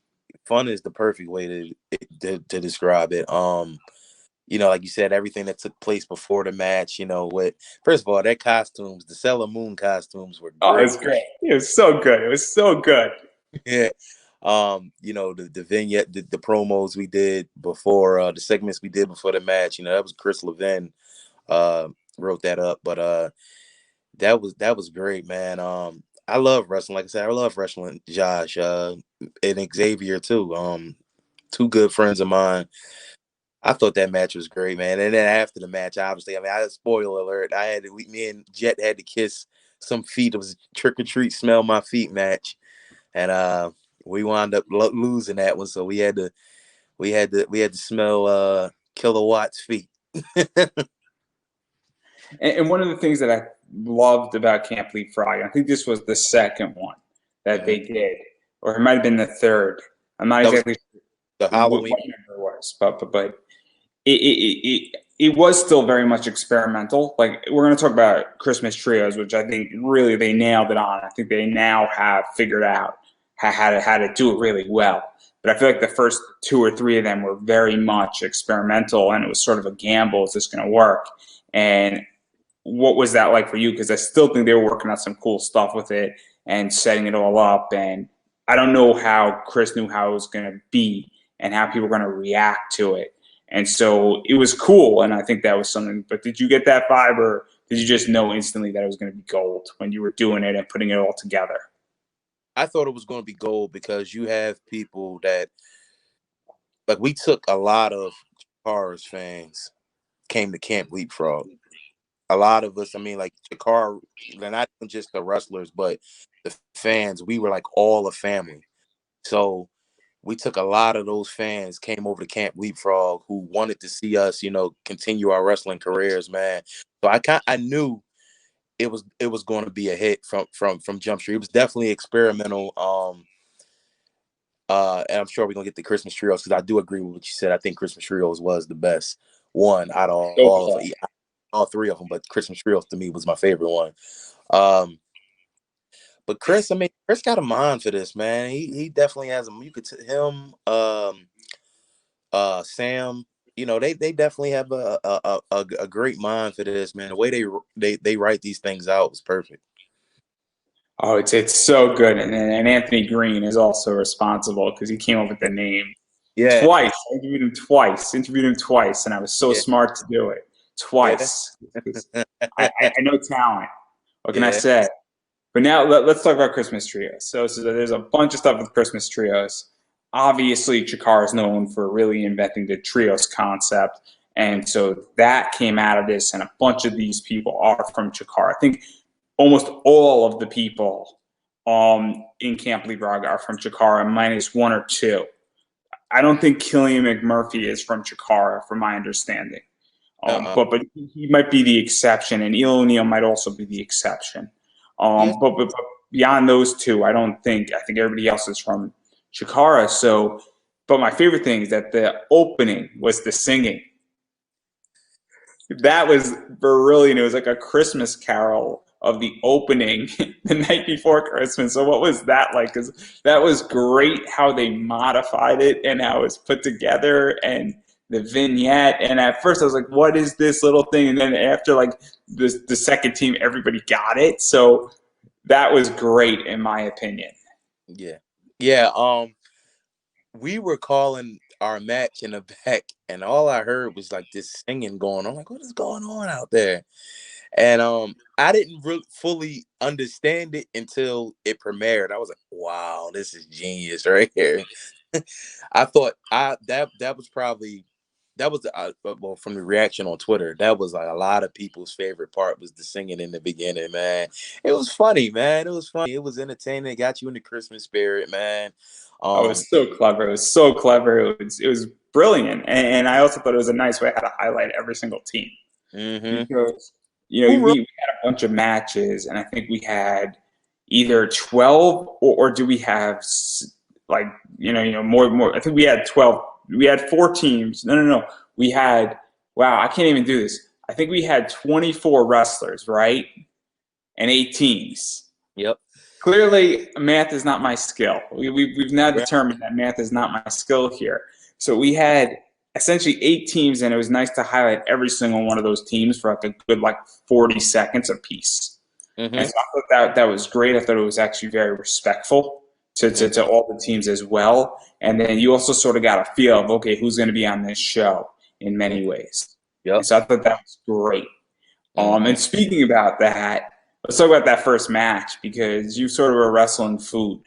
Fun is the perfect way to describe it. Like you said, everything that took place before the match, what first of all, their costumes, the Sailor Moon costumes were Oh, it great. was great. It was so good. It was so good. Yeah. The vignette, the promos we did before, the segments we did before the match, that was Chris Levin wrote that up. But that was great, man. I love wrestling. Like I said, I love wrestling Josh, and Xavier too. Two good friends of mine. I thought that match was great, man. And then after the match, obviously, I mean, spoiler alert, me and Jet had to kiss some feet. It was a trick or treat, smell my feet match, and we wound up losing that one. So we had to smell Kilowatt's feet. And one of the things that I loved about Camp Leapfrog, I think this was the second one that Mm-hmm. they did, or it might have been the third. I'm not That was exactly the sure what Halloween. number it was, but it was still very much experimental. Like we're going to talk about Christmas trios, which I think really they nailed it on. I think they now have figured out how to do it really well. But I feel like the first two or three of them were very much experimental, and it was sort of a gamble: is this going to work? And what was that like for you? Because I still think they were working on some cool stuff with it and setting it all up. And I don't know how Chris knew how it was going to be and how people were going to react to it. And so it was cool. And I think that was something. But did you get that vibe, or did you just know instantly that it was going to be gold when you were doing it and putting it all together? I thought it was going to be gold because you have people that, like, we took a lot of Chikara's fans came to Camp Leapfrog. A lot of us, I mean, like Chikara, they're not just the wrestlers, but the fans. We were like all a family. So we took a lot of those fans came over to Camp Leapfrog who wanted to see us, continue our wrestling careers, man. So I knew it was going to be a hit from Jump Street. It was definitely experimental. And I'm sure we're gonna get the Christmas trios because I do agree with what you said. I think Christmas trios was the best one out of So all of all three of them, but Christmas trios to me was my favorite one. Um, but Chris, I mean, Chris got a mind for this, man. He definitely has him. You could him, Sam. They definitely have a great mind for this, man. The way they write these things out was perfect. Oh, it's so good. And Anthony Green is also responsible because he came up with the name Yeah, twice. I interviewed him twice, and I was so yeah, smart to do it yeah, twice. I know talent. What can I yeah. say? But now let's talk about Christmas trios. So there's a bunch of stuff with Christmas trios. obviously Chikara is known for really inventing the trios concept. And so that came out of this, and a bunch of these people are from Chikara. I think almost all of the people in Camp Leapfrog are from Chikara, minus one or two. I don't think Killian McMurphy is from Chikara, from my understanding. Uh-uh. But he might be the exception, and Eel O'Neill might also be the exception. Yeah. But beyond those two, I don't think. I think everybody else is from Chikara. So, but my favorite thing is that the opening was the singing. That was brilliant. It was like a Christmas carol of the opening the night before Christmas. So what was that like? Because that was great how they modified it and how it was put together and the vignette. And at first I was like, what is this little thing? And then after like the second team, everybody got it. So that was great in my opinion. Yeah. Yeah. We were calling our match in the back, and all I heard was like this singing going on. I'm like, what is going on out there? And I didn't really fully understand it until it premiered. I was like, wow, this is genius right here. I thought that was probably that was well, from the reaction on Twitter, that was like a lot of people's favorite part was the singing in the beginning, man. It was funny, man. It was funny. It was entertaining. It got you in the Christmas spirit, man. Oh, it Um, was so clever. It was so clever. It was brilliant. And I also thought it was a nice way how to highlight every single team. mm-hmm. Because Who wrote? we had a bunch of matches, and I think we had either 12 or do we have like more. I think we had 12. We had four teams. No. We had wow. I can't even do this. I think we had 24 wrestlers, right, and 8 teams. Yep. Clearly, math is not my skill. We've now Right. determined that math is not my skill here. So we had essentially 8 teams, and it was nice to highlight every single one of those teams for like a good 40 seconds apiece. And Mm-hmm. so I thought that was great. I thought it was actually very respectful to all the teams as well. And then you also sort of got a feel of, okay, who's going to be on this show in Mm-hmm. many ways. Yep. And so I thought that was great. Mm-hmm. And speaking about that, let's talk about that first match because you sort of were wrestling food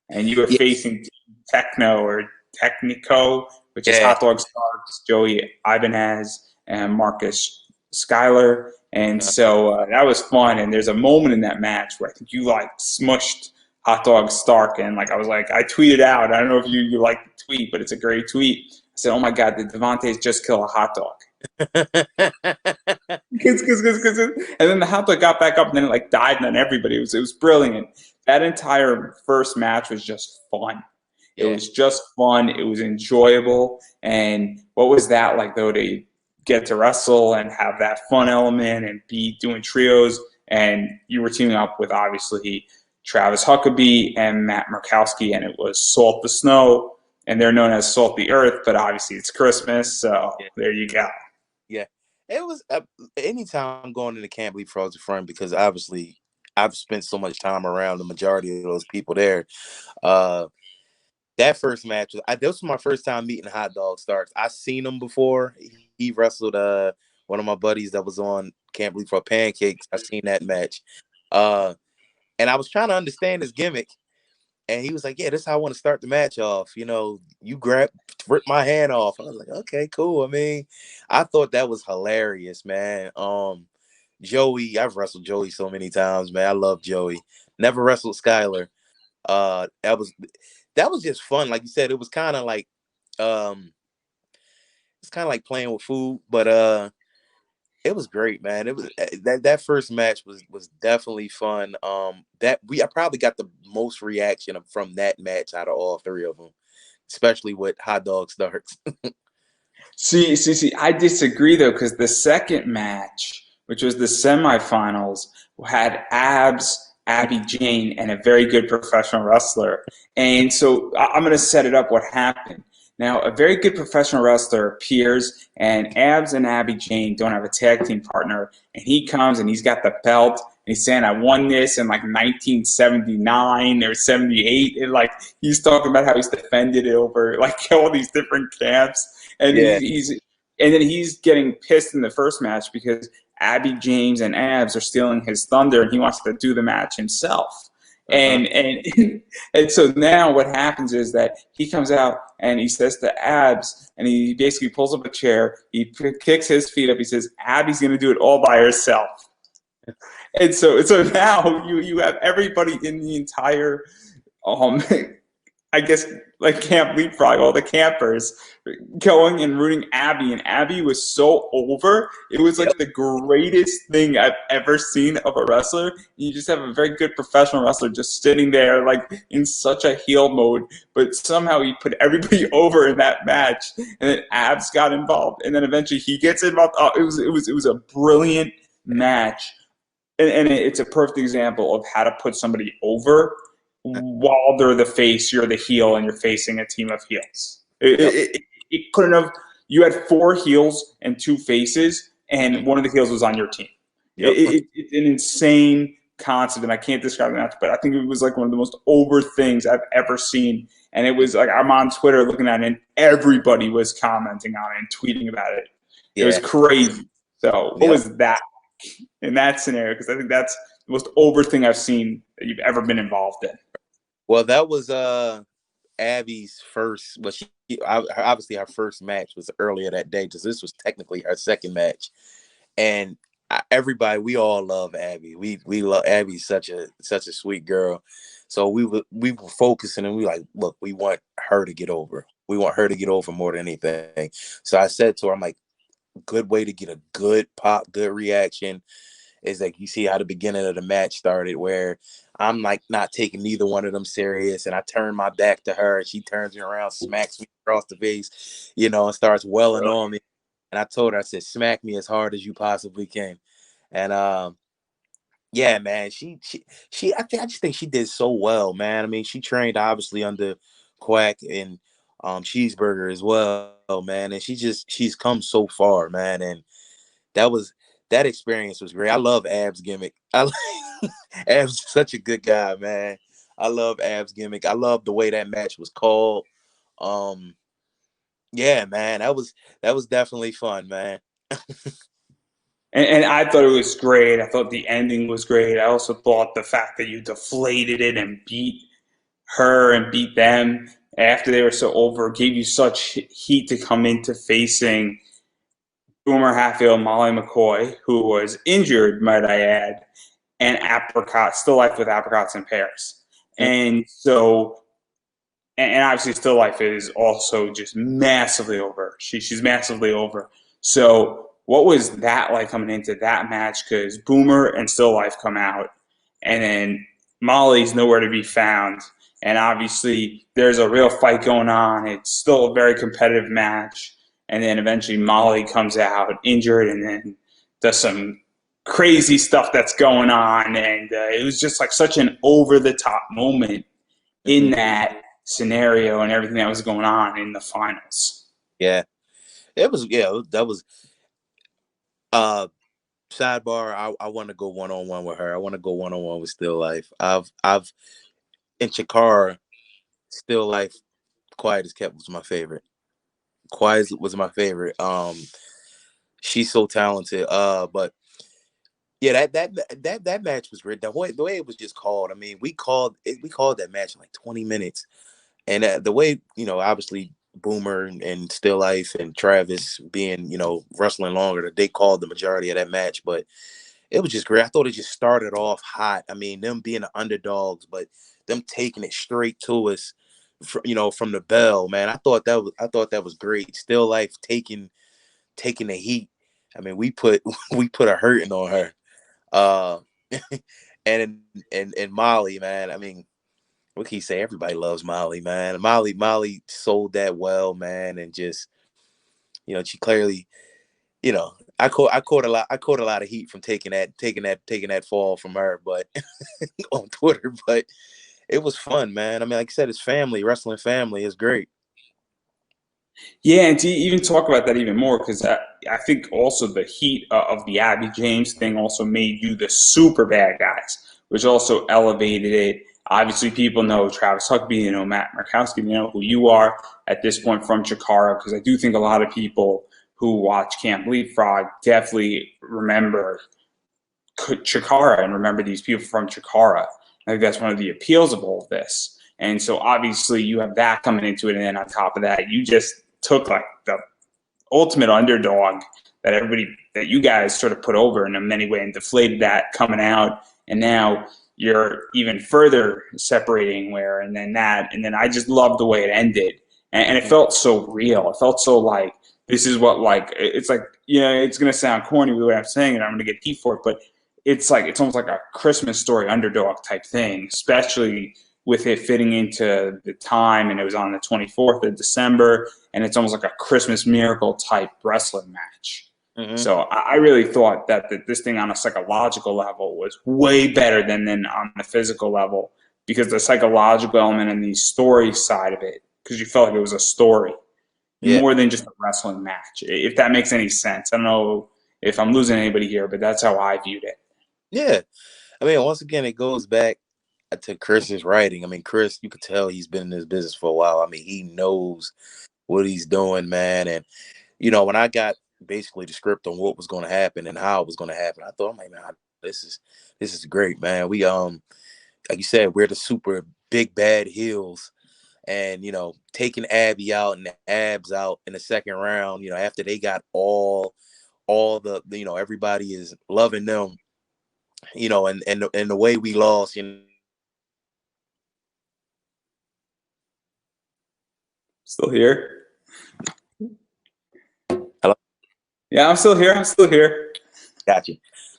and you were Yeah. facing Techno or Technico, which is Yeah. Hot Dog Starks, Joey Ibanez, and Marcus Schuyler. And so that was fun. And there's a moment in that match where I think you smushed Hot Dog Stark. And I was like, I tweeted out, I don't know if you like the tweet, but it's a great tweet. I said, oh my God, did Devantes just kill a hot dog? And then the hot dog got back up and then it dived on everybody. It was brilliant. That entire first match was just fun. It Yeah. was just fun. It was enjoyable. And what was that like though to get to wrestle and have that fun element and be doing trios? And you were teaming up with obviously Travis Huckabee and Matt Murkowski, and it was Salt the Snow, and they're known as Salt the Earth, but obviously it's Christmas, so Yeah. there you go. Yeah. It was anytime I'm going into Camp Leapfrog's a friend because obviously I've spent so much time around the majority of those people there. Uh, that first match, this was my first time meeting Hot Dog Starks. I seen him before. He wrestled one of my buddies that was on Camp Leapfrog Pancakes. I seen that match. And I was trying to understand his gimmick. And he was like, yeah, this is how I want to start the match off. You rip my hand off. I was like, okay, cool. I mean, I thought that was hilarious, man. Joey, I've wrestled Joey so many times, man. I love Joey. Never wrestled Skylar. That was just fun. Like you said, it was kind of like it's kind of like playing with food, but it was great, man. It was that first match was definitely fun. I probably got the most reaction from that match out of all three of them, especially with Hot Dog Starks. See, I disagree though, because the second match, which was the semifinals, had Abby Jane, and a very good professional wrestler. And so I'm going to set it up what happened. Now, a very good professional wrestler appears, and Abs and Abby Jane don't have a tag team partner. And he comes and he's got the belt, and he's saying, I won this in 1979 or 78. And he's talking about how he's defended it over all these different camps. And Yeah, then he's getting pissed in the first match because Abby James and Abs are stealing his thunder, and he wants to do the match himself. Uh-huh. And so now what happens is that he comes out and he says to Abs, and he basically pulls up a chair, he kicks his feet up, he says, Abby's going to do it all by herself. And so now you have everybody in the entire um I guess like Camp Leapfrog, all the campers going and rooting Abby, and Abby was so over. It was Yep. like the greatest thing I've ever seen of a wrestler. You just have a very good professional wrestler just sitting there like in such a heel mode, but somehow he put everybody over in that match, and then Abs got involved, and then eventually he gets involved. Oh, it was a brilliant match, and it's a perfect example of how to put somebody over while they're the face, you're the heel, and you're facing a team of heels. Yep. It couldn't have. You had four heels and two faces, and one of the heels was on your team. Yep. It's an insane concept, and I can't describe it enough. But I think it was like one of the most over things I've ever seen. And it was like I'm on Twitter looking at it, and everybody was commenting on it and tweeting about it. It was Yeah. crazy. So, what Yep. was that in that scenario? Because I think that's the most over thing I've seen that you've ever been involved in. Well, that was Abby's first. Well, obviously her first match was earlier that day, because this was technically her second match. And everybody, we all love Abby. We love Abby. Such a sweet girl. So we were focusing, and we like, look, we want her to get over. We want her to get over more than anything. So I said to her, I'm like, good way to get a good pop, good reaction is like, you see how the beginning of the match started, where I'm like not taking neither one of them serious, and I turn my back to her, and she turns me around, smacks me across the face, and starts welling on me. And I told her, I said, smack me as hard as you possibly can. And yeah, man, I just think she did so well, man. I mean, she trained obviously under Quack and Cheeseburger as well, man. And she's come so far, man. And that was that experience was great. I love Ab's gimmick. Ab's such a good guy, man. I love Ab's gimmick. I love the way that match was called. Um, yeah, man, that was definitely fun, man. And I thought it was great. I thought the ending was great. I also thought the fact that you deflated it and beat her and beat them after they were so over gave you such heat to come into facing Boomer Hatfield, Molly McCoy, who was injured, might I add, and Apricot, Still Life with Apricots and Pears. And so, and obviously Still Life is also just massively over. She's massively over. So what was that like coming into that match? Because Boomer and Still Life come out, and then Molly's nowhere to be found. And obviously there's a real fight going on. It's still a very competitive match. And then eventually Molly comes out injured, and then does some crazy stuff that's going on. And it was just like such an over the top moment in Mhm. that scenario and everything that was going on in the finals. Yeah, it was. Yeah, that was. Uh, Sidebar. I want to go 1-on-1 with her. I want to go 1-on-1 with Still Life. I've in Chikara, Still Life. Quiet as Kept was my favorite. Quiet was my favorite. She's so talented. But yeah, that match was great. The way it was just called. I mean, we called that match in like 20 minutes, and the way obviously Boomer and Still Life and Travis being wrestling longer, that they called the majority of that match, but it was just great. I thought it just started off hot. I mean, them being the underdogs, but them taking it straight to us, from the bell, man. I thought that was great. Still Life taking the heat. I mean, we put we put a hurting on her. Uh, and Molly, man. I mean, what can you say? Everybody loves Molly, man. Molly sold that well, man, and just she clearly, I caught a lot of heat from taking that fall from her, but on Twitter, but it was fun, man. I mean, like I said, it's family, wrestling family is great. Yeah, and to even talk about that even more, because I think also the heat of the Abby James thing also made you the super bad guys, which also elevated it. Obviously, people know Travis Huckabee, Matt Markowski, who you are at this point from Chikara, because I do think a lot of people who watch Camp Leapfrog definitely remember Chikara and remember these people from Chikara. I think that's one of the appeals of all of this. And so obviously you have that coming into it, and then on top of that, you just took like the ultimate underdog that you guys sort of put over in a many way and deflated that coming out, and now you're even further separating where, and then I just loved the way it ended, and it felt so real. It felt so like this is what, like, it's like, it's gonna sound corny the way I'm saying it. I'm gonna get heat for it, but it's almost like a Christmas story underdog type thing, especially with it fitting into the time, and it was on the 24th of December, and it's almost like a Christmas miracle type wrestling match. Mm-hmm. So I really thought that this thing on a psychological level was way better than on the physical level, because the psychological element and the story side of it, because you felt like it was a story Yeah. more than just a wrestling match, if that makes any sense. I don't know if I'm losing anybody here, but that's how I viewed it. Yeah. I mean, once again, it goes back to Chris's writing. I mean, Chris, you could tell he's been in this business for a while. I mean, he knows what he's doing, man. And, when I got basically the script on what was going to happen and how it was going to happen, I thought, man, this is great, man. We, like you said, we're the super big bad heels, and, taking Abby out and the Abs out in the second round, after they got all the, everybody is loving them, and the way we lost, Still here? Hello? Yeah, I'm still here. I'm still here. Gotcha.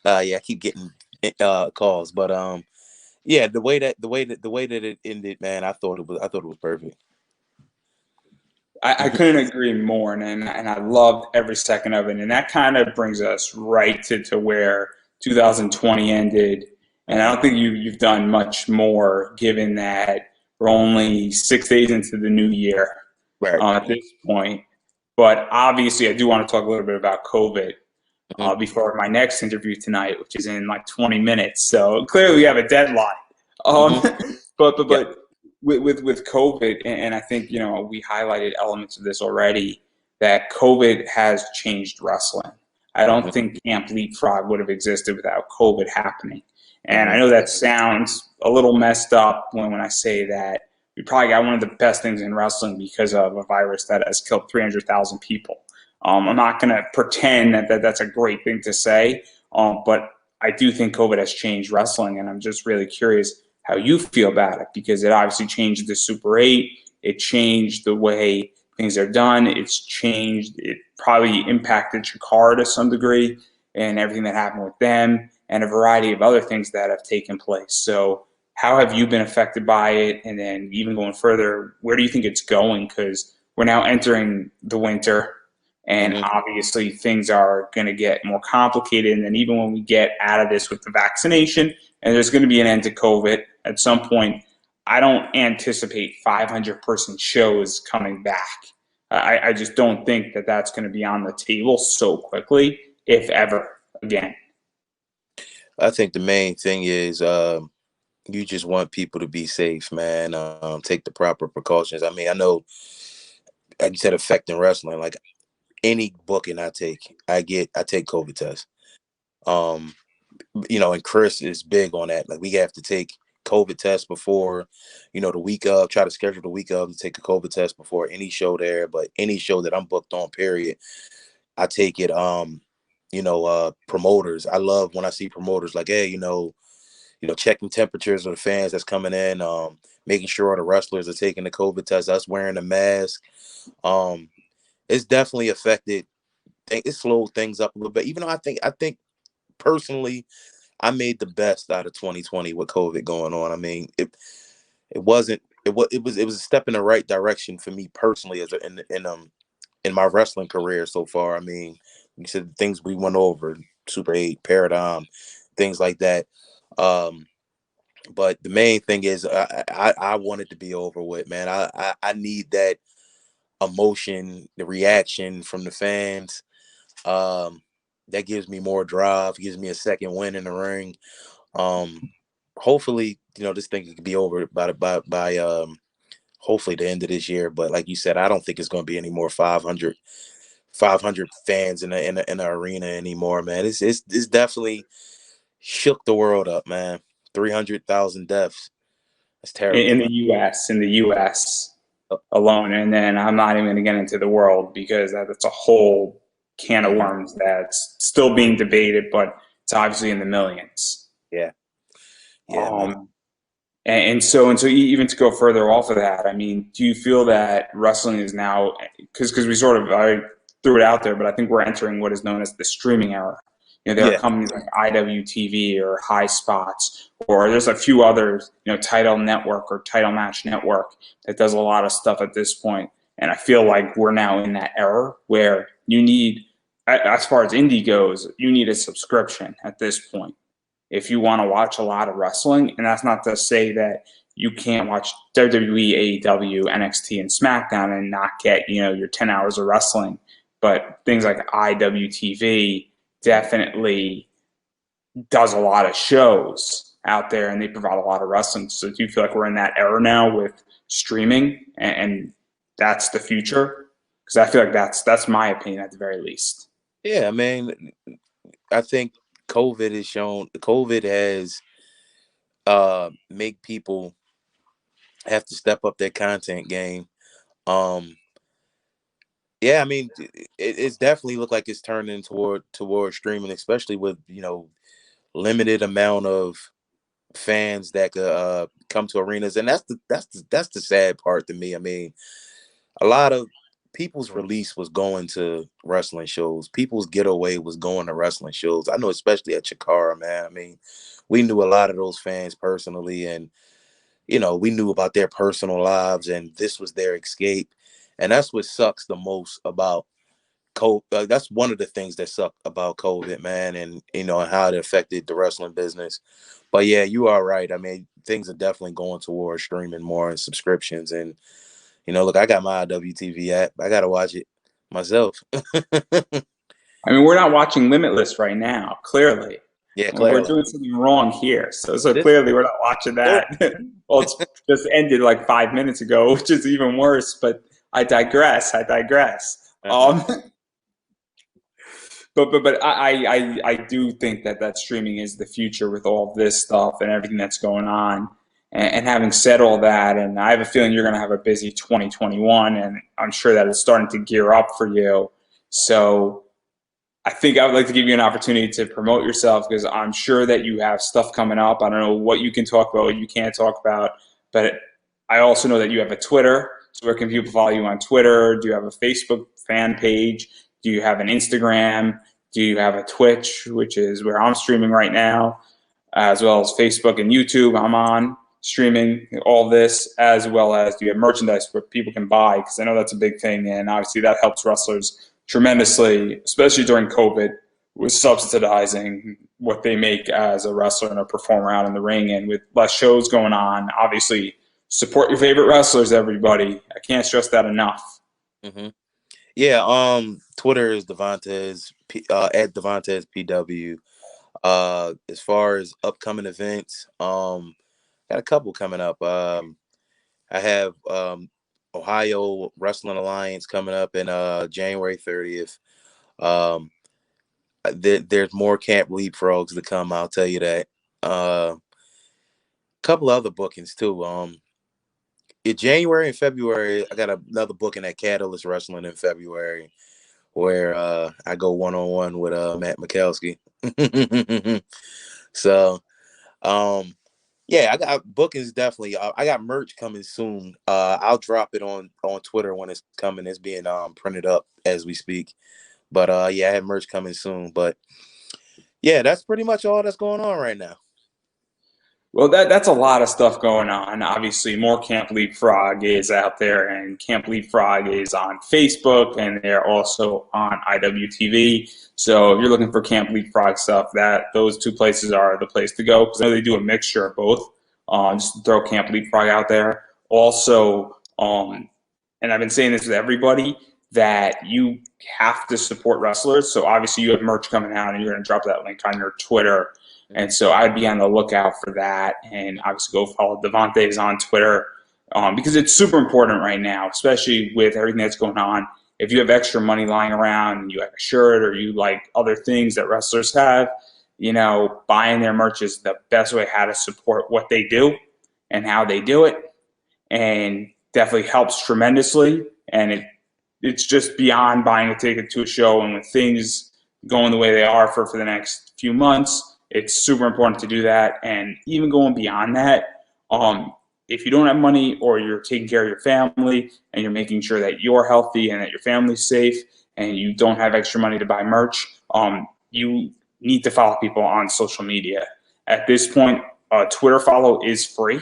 Yeah, I keep getting calls, but yeah, the way that it ended, man, I thought it was perfect. I couldn't agree more, and I loved every second of it. And that kind of brings us right to where 2020 ended. And I don't think you've done much more, given that we're only 6 days into the new year Right. at this point. But obviously, I do want to talk a little bit about COVID Mm-hmm. before my next interview tonight, which is in like 20 minutes. So clearly, we have a deadline. Um, Mm-hmm. but Yeah. with COVID, and I think we highlighted elements of this already, that COVID has changed wrestling. I don't think Camp Leapfrog would have existed without COVID happening. And Mm-hmm. I know that sounds a little messed up when I say that. We probably got one of the best things in wrestling because of a virus that has killed 300,000 people. I'm not going to pretend that that's a great thing to say, but I do think COVID has changed wrestling, and I'm just really curious how you feel about it, because it obviously changed the Super 8. It changed the way things are done. It probably impacted Chikara to some degree and everything that happened with them and a variety of other things that have taken place. So how have you been affected by it? And then even going further, where do you think it's going? Because we're now entering the winter, and Mm-hmm. obviously things are going to get more complicated. And then even when we get out of this with the vaccination, and there's going to be an end to COVID at some point, I don't anticipate 500-person shows coming back. I just don't think that that's going to be on the table so quickly, if ever again. I think the main thing is you just want people to be safe, man. Take the proper precautions. I mean, I know, like you said, affecting wrestling. Like any booking I take COVID tests. Um, and Chris is big on that. Like we have to take COVID tests before, the week of. Try to schedule the week of to take a COVID test before any show there. But any show that I'm booked on, period, I take it. Promoters. I love when I see promoters like, hey, checking temperatures of the fans that's coming in, making sure the wrestlers are taking the COVID test, us wearing a mask. Um, it's definitely affected. It slowed things up a little bit. Even though I think personally, I made the best out of 2020 with COVID going on. I mean, it wasn't it was a step in the right direction for me personally in my wrestling career so far. I mean, you said things we went over, Super 8, Paradigm, things like that. Um, but the main thing is I want it to be over with, man. I need that emotion, the reaction from the fans. Um, that gives me more drive, gives me a second win in the ring. Um, hopefully, this thing could be over by hopefully the end of this year. But like you said, I don't think it's going to be any more 500 fans in the arena anymore, man. It's definitely shook the world up, man. 300,000 deaths. That's in terrible. the U.S. alone, and then I'm not even going to get into the world because that's a whole can of Mhm. worms that's still being debated, but it's obviously in the millions. Yeah, yeah, man. Um, and so even to go further off of that, I mean, do you feel that wrestling is now because we sort of I threw it out there, but I think we're entering what is known as the streaming era. There are Yeah, companies like IWTV or High Spots, or there's a few others, Title Network or Title Match Network that does a lot of stuff at this point. And I feel like we're now in that era where you need, as far as indie goes, you need a subscription at this point if you want to watch a lot of wrestling. And that's not to say that you can't watch WWE, AEW, NXT, and SmackDown and not get, your 10 hours of wrestling. But things like IWTV definitely does a lot of shows out there and they provide a lot of wrestling. So do you feel like we're in that era now with streaming and that's the future? Because I feel like that's my opinion at the very least. yeah. I mean, I think COVID has make people have to step up their content game. Um, yeah, I mean, it's definitely looked like it's turning toward streaming, especially with limited amount of fans that could come to arenas, and that's the sad part to me. I mean, a lot of people's release was going to wrestling shows. People's getaway was going to wrestling shows. I know, especially at Chikara, man. I mean, we knew a lot of those fans personally, and we knew about their personal lives, and this was their escape. And that's what sucks the most about COVID. That's one of the things that suck about COVID, man, and and how it affected the wrestling business. But yeah, you are right. I mean, things are definitely going towards streaming more and subscriptions. And look, I got my WTV app. I gotta watch it myself. I mean, we're not watching Limitless right now, clearly. Yeah, We're clearly. doing something wrong here. So This clearly we're not watching nope. that. Well, it's just ended like 5 minutes ago, which is even worse, but I digress. I digress. Uh-huh. But I do think that streaming is the future with all this stuff and everything that's going on. And having said all that, and I have a feeling you're going to have a busy 2021, and I'm sure that it's starting to gear up for you. So I think I would like to give you an opportunity to promote yourself because I'm sure that you have stuff coming up. I don't know what you can talk about, what you can't talk about, but I also know that you have a Twitter. So where can people follow you on Twitter? Do you have a Facebook fan page? Do you have an Instagram? Do you have a Twitch, which is where I'm streaming right now, as well as Facebook and YouTube? I'm on streaming all this, as well as do you have merchandise where people can buy? Because I know that's a big thing, and obviously that helps wrestlers tremendously, especially during COVID, with subsidizing what they make as a wrestler and a performer out in the ring. And with less shows going on, obviously, support your favorite wrestlers, everybody. I can't stress that enough. Mm-hmm. Yeah. Twitter is Devantes at Devantes PW. As far as upcoming events, got a couple coming up. I have Ohio Wrestling Alliance coming up in January 30th. Um, there's more Camp Leapfrogs to come. I'll tell you that. Couple other bookings too. In January and February, I got another booking at Catalyst Wrestling in February, where I go 1-on-1 with Matt Mikowski. So, yeah, I got bookings definitely. I got merch coming soon. I'll drop it on Twitter when it's coming. It's being printed up as we speak. But yeah, I have merch coming soon. But yeah, that's pretty much all that's going on right now. Well, that's a lot of stuff going on. Obviously, more Camp Leapfrog is out there, and Camp Leapfrog is on Facebook, and they're also on IWTV. So if you're looking for Camp Leapfrog stuff, that those two places are the place to go because I know they do a mixture of both. Just throw Camp Leapfrog out there. Also, and I've been saying this with everybody that you have to support wrestlers. So obviously, you have merch coming out, and you're going to drop that link on your Twitter. And so I'd be on the lookout for that. And obviously go follow Devantes on Twitter because it's super important right now, especially with everything that's going on. If you have extra money lying around and you have a shirt or you like other things that wrestlers have, buying their merch is the best way how to support what they do and how they do it, and definitely helps tremendously. And it's just beyond buying a ticket to a show. And with things going the way they are for the next few months, it's super important to do that. And even going beyond that, if you don't have money or you're taking care of your family and you're making sure that you're healthy and that your family's safe and you don't have extra money to buy merch, you need to follow people on social media. At this point, Twitter follow is free.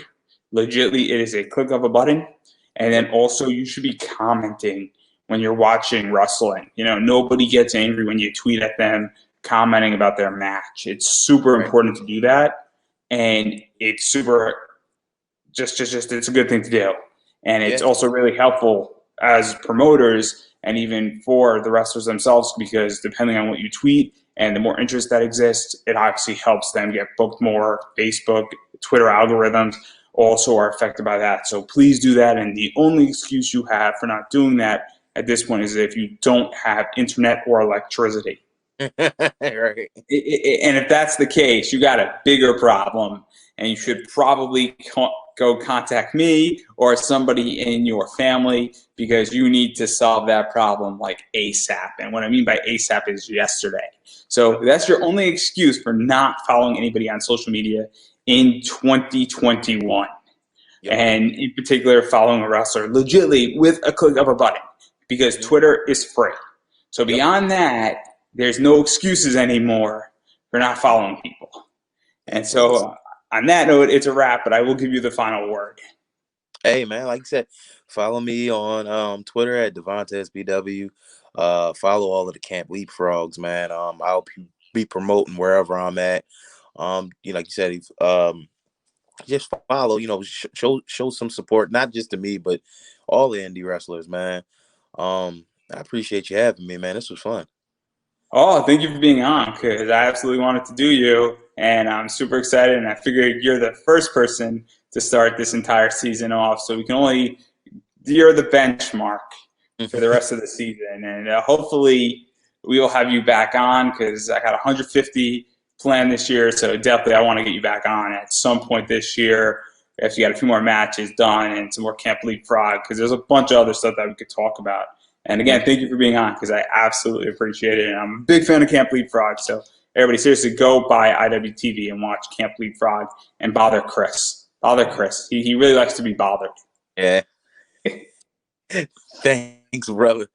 Legitly, it is a click of a button. And then also you should be commenting when you're watching wrestling. Nobody gets angry when you tweet at them commenting about their match. It's super important to do that. And it's super just it's a good thing to do. And it's also really helpful as promoters and even for the wrestlers themselves, because depending on what you tweet and the more interest that exists, it obviously helps them get booked more. Facebook, Twitter algorithms also are affected by that. So please do that. And the only excuse you have for not doing that at this point is if you don't have internet or electricity. Right. And if that's the case, you got a bigger problem, and you should probably go contact me or somebody in your family, because you need to solve that problem like ASAP. And what I mean by ASAP is yesterday. So that's your only excuse for not following anybody on social media in 2021. Yep. And in particular, following a wrestler legitimately with a click of a button, because Twitter is free. So beyond that, there's no excuses anymore for not following people. And so on that note, it's a wrap, but I will give you the final word. Hey, man, like you said, follow me on Twitter at DevantesBW. Follow all of the Camp Leapfrogs, man. I'll be promoting wherever I'm at. Like you said, just follow, show some support, not just to me, but all the indie wrestlers, man. I appreciate you having me, man. This was fun. Oh, thank you for being on, because I absolutely wanted to do you, and I'm super excited, and I figured you're the first person to start this entire season off, so you're the benchmark for the rest of the season, and hopefully we will have you back on, because I got 150 planned this year, so definitely I want to get you back on at some point this year if you got a few more matches done and some more Camp Leapfrog, because there's a bunch of other stuff that we could talk about. And again, thank you for being on, because I absolutely appreciate it. And I'm a big fan of Camp Leapfrog. So everybody, seriously, go buy IWTV and watch Camp Leapfrog and bother Chris. Bother Chris. He really likes to be bothered. Yeah. Thanks, brother.